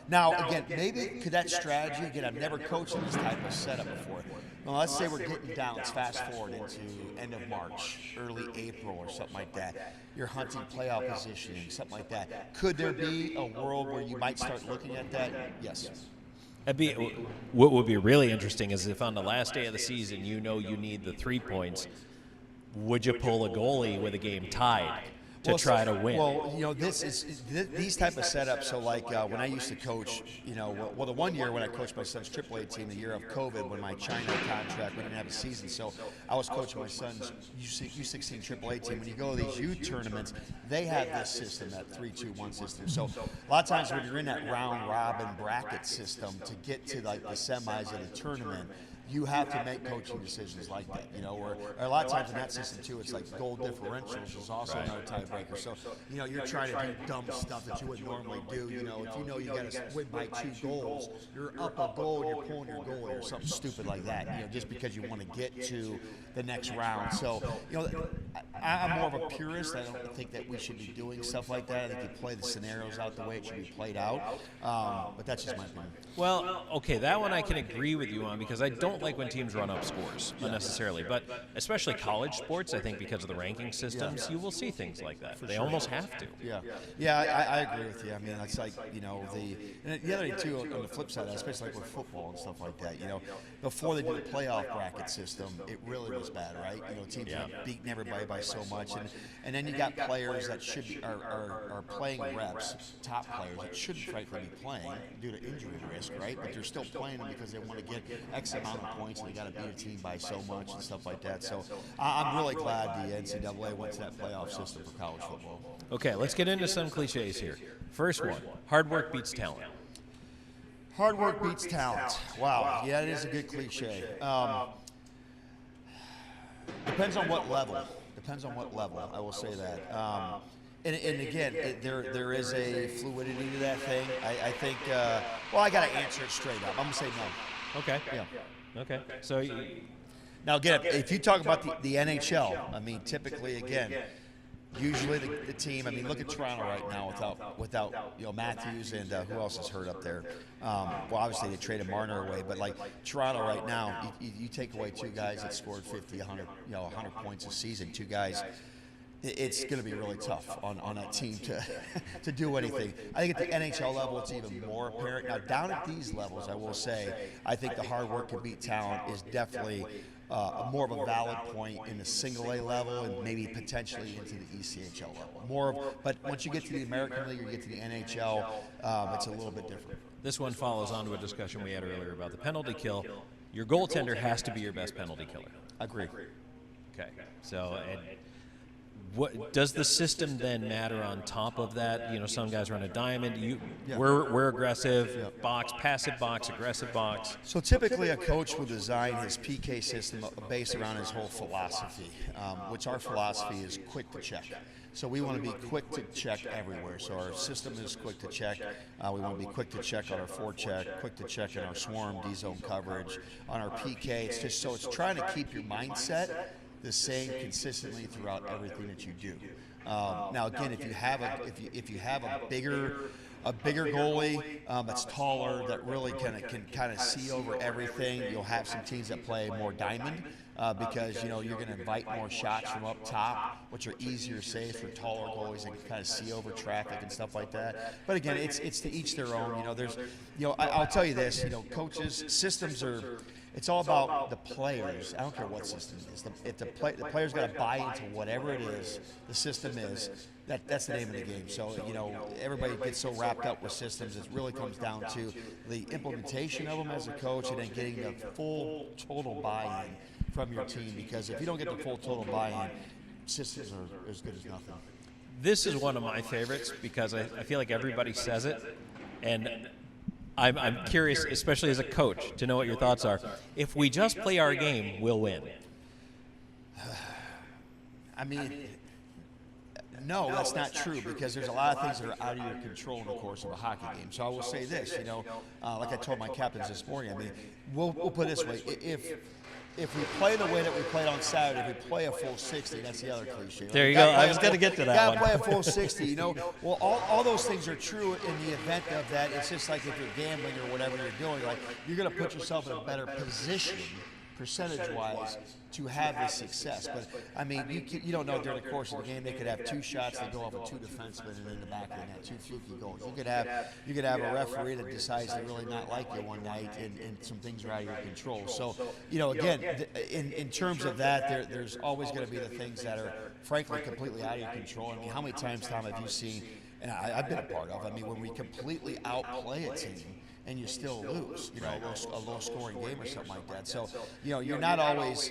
now again. Maybe could that strategy again? I've never coached in this type of setup before. Well, let's say we're getting down. Let's fast forward into end of March, early April, or something like that. You're hunting playoff positioning, something like that. Could there be a world where you might start looking at that? Yes. What would be really interesting is if on the last day of the season you need the 3 points, would you pull a goalie with a game tied to try to win? Well, these type of setups. So like when I used to coach, the one year when I coached my son's AAA team, the year of COVID, when my China contract, we didn't have a season, so I was coaching my son's U16 AAA team. When you go to these youth tournaments, they have this system, that 3-2-1 system. So a lot of times when you're in that round robin bracket system to get to like the semis of the tournament, you have to make coaching decisions like that, you know, or a lot of times in that system too, it's like goal differentials is also another tiebreaker. So, you know, you're trying to do dumb stuff that you would normally do. You know, if you know you got to win by 2 goals, you're up a goal and you're pulling your goalie or something stupid like that, you know, just because you want to get to the next round. So, you know, I'm more of a purist. I don't think that we should be doing stuff like that. I think you play the scenarios out the way it should be played out. But that's just my opinion. Well, okay, that one I can agree with you on because I don't like when teams run up scores unnecessarily. But especially college sports, I think because of the ranking systems, you will see things like that. They almost have to. Yeah, I agree with you. I mean, it's like, you know, the other thing too, on the flip side, especially like with football and stuff like that, you know, before they did the playoff bracket system, it really was bad, right? You know, teams are beating everybody by so much. And then you got players that should be, are playing reps, top players that shouldn't frankly be playing due to injury risk, right? But they're still playing them because they want to get X amount of points and they got to beat a team by so much and stuff like that. So I'm really glad the NCAA went to that playoff system for college football. Okay, let's get into some cliches here. First one, hard work beats talent. Hard work beats talent. Wow, yeah, it is a good cliche. Depends on what level. I will say that. And again, there is a fluidity to that thing. I think, well, I got to answer it straight up. I'm going to say no. Okay. Yeah. Okay. So now, again, if you talk about the NHL, I mean, typically, again, usually the team, I mean, look at Toronto right now without you know, Matthews and who else is hurt up there. Well, obviously they traded Marner away, but like Toronto right now, you take away 2 guys that scored 50, 100, you know, 100 points a season, 2 guys. It's going to be really tough on that team to do anything. I think at the NHL level, it's even more apparent. Now, down at these levels, I will say, I think the hard work can beat talent is definitely more of a valid point in the single A level and maybe potentially into the ECHL level. But once you get to the American League or you get to the NHL, it's a little bit different. This one follows on to a discussion we had earlier about the penalty kill. Your goaltender has to be your best penalty killer. Agree. Okay. So, what does the system then matter on top of that? You know, some guys run a diamond. We're aggressive, box, passive box, aggressive box. So typically a coach will design his PK system based around his whole philosophy, which our philosophy is quick to check. So we want to be quick to check everywhere. So our system is quick to check. We want to be quick to check on our forecheck, quick to check in our swarm, D-zone coverage. On our PK, it's just so it's trying to keep your mindset the same consistently throughout everything that you do. Now, again, if you have a bigger goalie that's taller, that really can kind of see over everything, you'll have some teams that play more diamond because you know you're going to invite more shots from up top, which are easier saves for taller goalies that can kind of see over traffic and stuff like that. But again, it's to each their own. You know, there's, you know, I'll tell you this. You know, coaches, systems are. It's all about the players. I don't care what system it is. If the players got to buy into whatever it is, the system is, that's the name of the game. So, you know, everybody gets so wrapped up with systems. It really comes down to the implementation of them as a coach and then getting the full total buy-in from your team. Because if you don't get the full total buy-in, systems are as good as nothing. This is one of my favorites because I feel like everybody says it. And I'm curious, especially as a coach, to know what your thoughts are. If we just play our game, we'll win. I mean, no, that's not true because there's a lot of things that are out of your control in the course of a hockey game. So I will say this, you know, like I told my captains this morning, I mean, we'll put it this way. If we play the way that we played on Saturday, if we play a full 60, that's the other cliche. Like, there you go. I was going to get to that one. Got to play a full 60, you know. Well, all those things are true in the event of that. It's just like if you're gambling or whatever you're doing, like you're going to put yourself in a better position percentage-wise to have this success. But, I mean, you don't know during the course of the game, they could have 2 shots that go off of 2 defensemen and in the back of the net, 2 fluky goals. You could have a referee that decides to really not like you one night and some things are out of your control. So, you know, again, in terms of that, there's always going to be the things that are, frankly, completely out of your control. I mean, how many times, Tom, have you seen, and I've been a part of, I mean, when we completely outplay a team, and you still lose, you know, a low-scoring game or something like that. So, you know, you're not always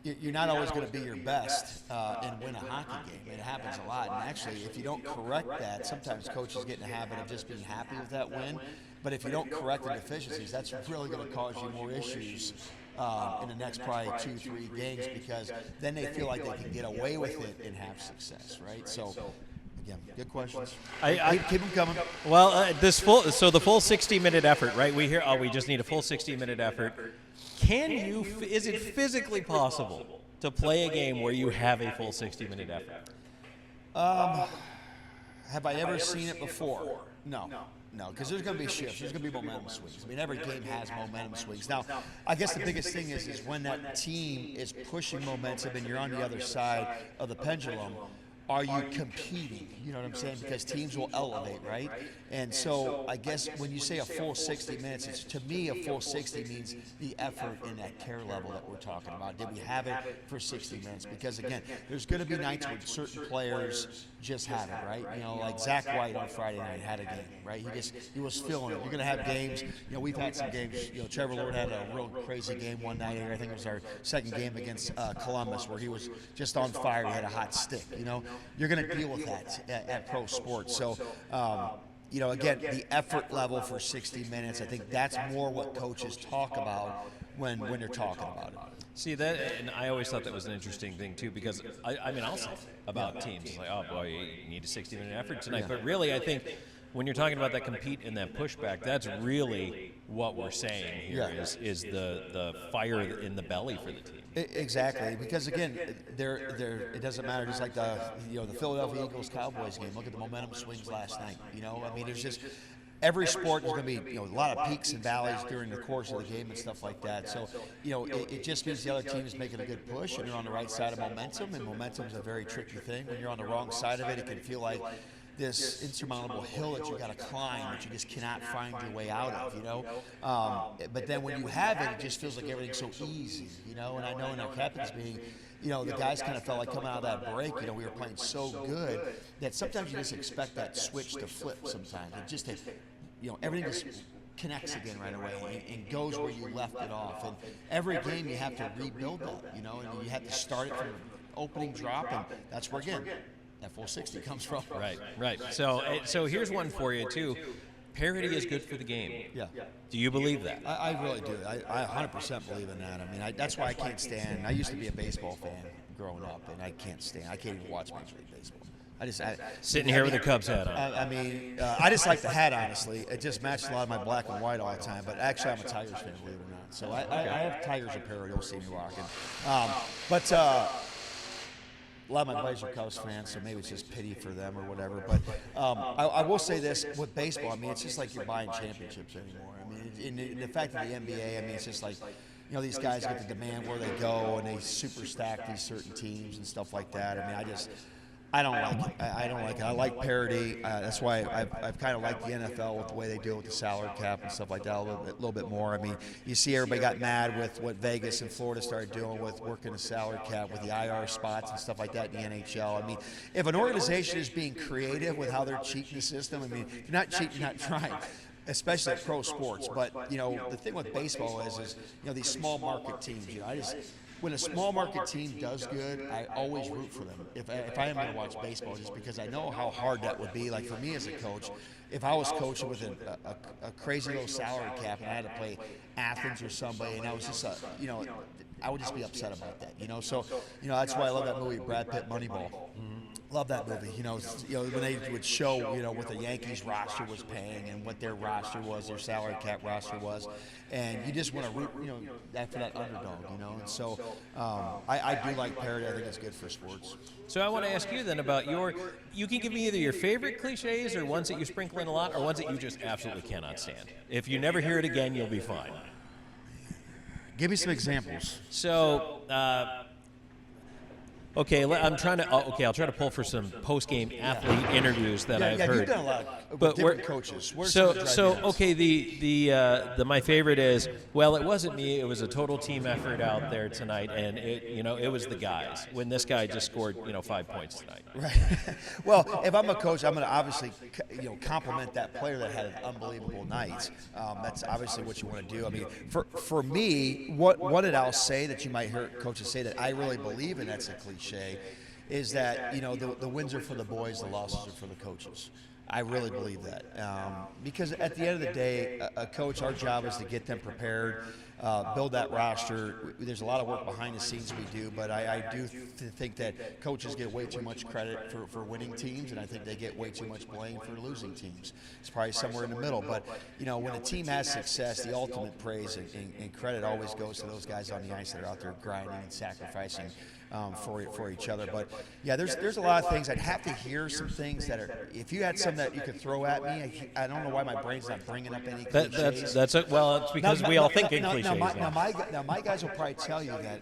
going to be your best and win a hockey game. It happens a lot. And actually, if you don't correct that, sometimes coaches get in the habit of just being happy with that win. But if you don't correct the deficiencies, that's really going to cause you more issues in the next probably 2-3 games, because then they feel like they can get away with it and have success, right? So, again, good questions. Keep them coming. Well, the full 60-minute effort, right? We hear, we just need a full 60-minute effort. Is it physically possible to play a game where you have a full 60-minute effort? Have I ever seen it before? No, because there's going to be shifts. There's going to be momentum swings. I mean, every game has momentum swings. Now, I guess the biggest thing is when that team is pushing momentum and you're on the other side of the pendulum, are you competing? You know what I'm saying? Because teams will elevate, right? And so I guess when you say a full 60 minutes, to me, a full 60 means the effort and that care level that we're talking about. Did we have it for 60 minutes? Because, again, there's going to be nights when certain players just have it, right? You know, like Zach White on Friday night had a game, right? He was feeling it. You're going to have games. You know, we've had some games. You know, Trevor Lord had a real crazy game one night. I think it was our second game against Columbus, where he was just on fire. He had a hot stick. You know, you're going to deal with that at pro sports. So, you know, again, the effort level for 60 minutes, I think that's more what coaches talk about when they're talking about it. See, that, and I always thought that was an interesting thing, too, because, I mean, I'll say about teams, it's like, oh, boy, you need a 60-minute effort tonight. But really, I think when you're talking about that compete and that pushback, that's really what we're saying here is the fire in the belly for the team. Exactly, because again, it doesn't matter. Just like the Philadelphia Eagles Cowboys game. Look at the momentum swings last night. You know, I mean, there's just every sport is going to be a lot of peaks and valleys during the course of the game and stuff like that. So it just means the other team is making a good push and you're on the right side of momentum. And momentum is a very tricky thing. When you're on the wrong side of it, it can feel like this insurmountable hill that you got to climb that you just cannot find your way out of, you know. But then when you have it, it just feels like everything's so easy, you know. And I know in our captain's meeting, you know, the guys kind of felt like coming out of that break, you know, we were playing so good that sometimes you just expect that switch to flip sometimes. It just, you know, everything just connects again right away and goes where you left it off. And every game you have to rebuild that, you know, and you have to start it from the opening drop, and that's where, again, that full 60 comes from. Right. So here's one for you, too. Parity is good for the game. Yeah. Do you believe that? I really do. I 100% believe in that. I mean, that's why I can't stand. I used to be a baseball fan growing up, and I can't even watch Major League Baseball. Sitting here with a Cubs hat on. I mean, I just like the hat, honestly. It just matches a lot of my black and white all the time. But actually, I'm a Tigers fan, believe it or not. So I have Tigers apparel. You'll see me rocking. But a lot of my buddies are Cubs fans, so maybe it's just pity for them or whatever. But I will say this with baseball. I mean, it's just like you're buying championships anymore. I mean, in the fact of the NBA, I mean, it's just like, you know, these guys get the demand where they go and they super stack these certain teams and stuff like that. I mean, I don't like it. I don't like it. I like parity. That's why I've kind of liked the NFL with the way they deal with the salary cap and stuff like that a little bit more. I mean, you see everybody got mad with what Vegas and Florida started doing with working the salary cap with the IR spots and stuff like that in the NHL. I mean, if an organization is being creative with how they're cheating the system, I mean, if you're not cheating, you're not trying. Especially at pro sports. But, you know, the thing with baseball is you know, these small market teams, you know, when a small market team does good, I always root for them. If I am going to watch baseball, just because I know how hard that would be. Like for me as a coach, if I was coaching with a crazy low salary cap and I had to play Athens or somebody, and I was just, you know, I would just be upset about that. You know, so you know that's why I love that movie, Brad Pitt, Moneyball. Love that movie. You know, when they would show, you know, what the Yankees roster was paying and what their roster was, their salary cap roster was, and you just want to root, you know, after that underdog, you know. And so I do like parity. I think it's good for sports. So I want to ask you then about you can give me either your favorite cliches or ones that you sprinkle in a lot or ones that you just absolutely cannot stand. If you never hear it again, you'll be fine. Give me some examples. So, okay, I'll try to pull for some post-game athlete interviews that I've heard. You've done a lot with different coaches. The my favorite is, well, it wasn't me. It was a total team effort out there tonight, and it was the guys. When this guy just scored 5 points tonight. Right. Well, if I'm a coach, I'm going to obviously compliment that player that had an unbelievable night. That's obviously what you want to do. I mean, for me, what did I say that you might hear coaches say that I really believe in? That's a cliche. Is that the wins are for the boys, the losses are for the coaches. I really believe that because at the end of the day, a coach, our job is to get them prepared build that roster. There's a lot of work behind the scenes we do, but I do think that coaches get way too much credit for winning teams, and I think they get way too much blame for losing teams. It's probably somewhere in the middle. But, when a team has success, the ultimate praise and credit always goes to those guys on the ice that are out there grinding and sacrificing for each other. But yeah, there's a lot of things. I'd have to hear some things that are. If you had some that you could throw at me, I don't know why my brain's not bringing up any cliches. It's because we all think in cliches. Now my guys will probably tell you that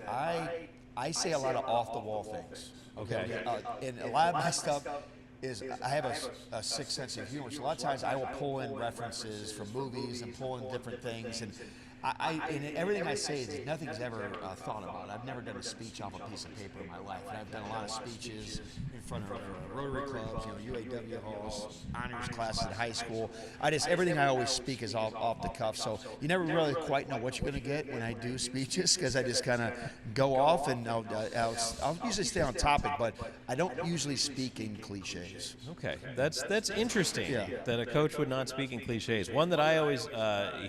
I say a lot of off the wall things. Okay, and a lot of my stuff is I have a sixth sense of humor. So a lot of times I will pull in references from movies and pull in different things, and and everything I say is nothing's ever thought about. I've never done a speech off a piece of paper in my life, and I've done a lot of speeches in front of Rotary clubs, UAW halls, honors classes at high school. Everything I always speak is off the cuff, so you never really quite know what you're going to get when I do speeches, because I just kind of go off, and I'll usually stay on topic, but I don't usually speak in cliches. Okay, that's interesting that a coach would not speak in cliches. One that I always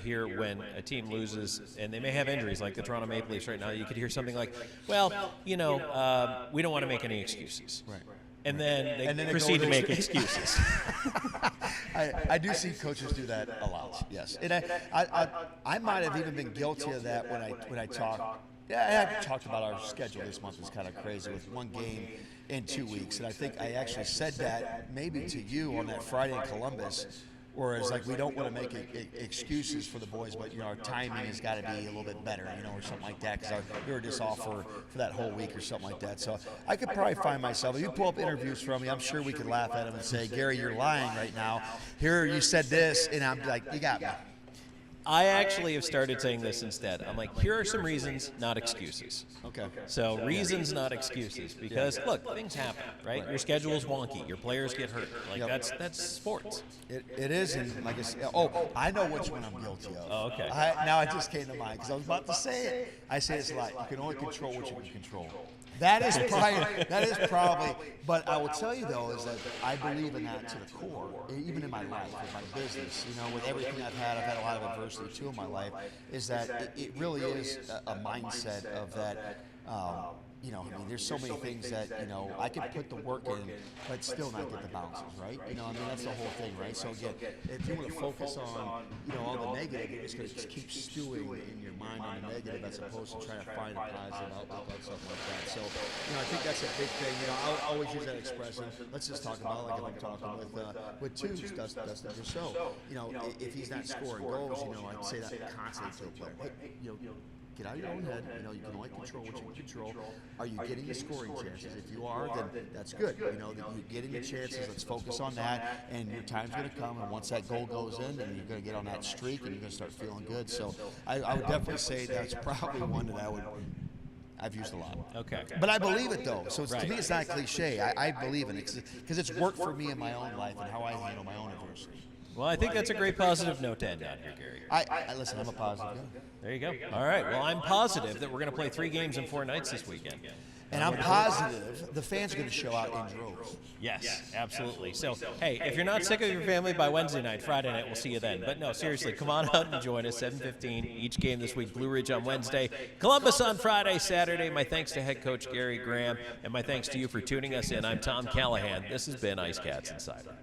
hear when a team loses, and they may have injuries, like the Toronto Maple Leafs right now, you could hear something like, well, we don't want to make any excuses. Right. And then they proceed to make excuses. I do see coaches do that a lot, yes. And I might have even been guilty of that when I talk. Yeah, I talked about our schedule this month is kind of crazy with one game in 2 weeks. And I think I actually said that maybe to you on that Friday in Columbus, whereas like we don't want to make excuses for the boys, but our timing has got to be a little bit better, or something like that, because we were just off for that whole week or something like that. So I could probably find myself, if you pull up interviews from me, I'm sure we could laugh at them and say, Gary, you're lying right now. Here you said this, and I'm like, you got me. I actually have started saying this instead. I'm like, here are some reasons, not excuses. Okay. So reasons, not excuses, because look, things happen, right? Your schedule's wonky, your players get hurt. Like that's sports. It is, and like I said, I know which one I'm guilty of. Oh, okay. Now it just came to mind because I was about to say it. I say this a lot. You can only control what you can control. That is probably, but I will tell you though is that I believe in that to the core, even in my life, in my business, with everything I've had a lot of adversity too in my life, is that it really is a mindset of that, there's so many things that, I can put the work in, but still not get the bounces, right? That's the whole thing, right? So again, if you want to focus on, all the negative, you're just going to keep stewing in your mind on the negative as opposed to trying to find a positive outlook on something like that. So, I think that's a big thing. I'll always use that expression. Let's just talk about it like if I'm talking with Tubes, Dustin Rousseau. If he's not scoring goals, I'd say that constantly to a player. Hey, get out of your own head. You can only control what you can control. Are you getting the scoring chances? If you are, then that's good. That you're getting the chances. Let's focus on that. And your time's going to come. And once that goal goes in, then you're going to get on that streak and you're going to start feeling good. So I would definitely say that's probably one that I've used a lot. Okay. But I believe it though. So to me, it's not a cliche. I believe in it because it's worked for me in my own life and how I handle my own adversity. Well, I think that's a great positive note to end on here, Gary. Listen, I'm a positive guy. There you go. All right. Well, I'm positive that we're going to play 3 games in 4 nights this weekend. And I'm positive the fans are going to show out in droves. Yes, absolutely. So, hey, if you're not sick of your family by Wednesday night, Friday night, we'll see you then. But no, seriously, come on out and join us, 7:15 each game this week. Blue Ridge on Wednesday, Columbus on Friday, Saturday. My thanks to head coach Gary Graham, and my thanks to you for tuning us in. I'm Tom Callahan. This has been IceCats Insider.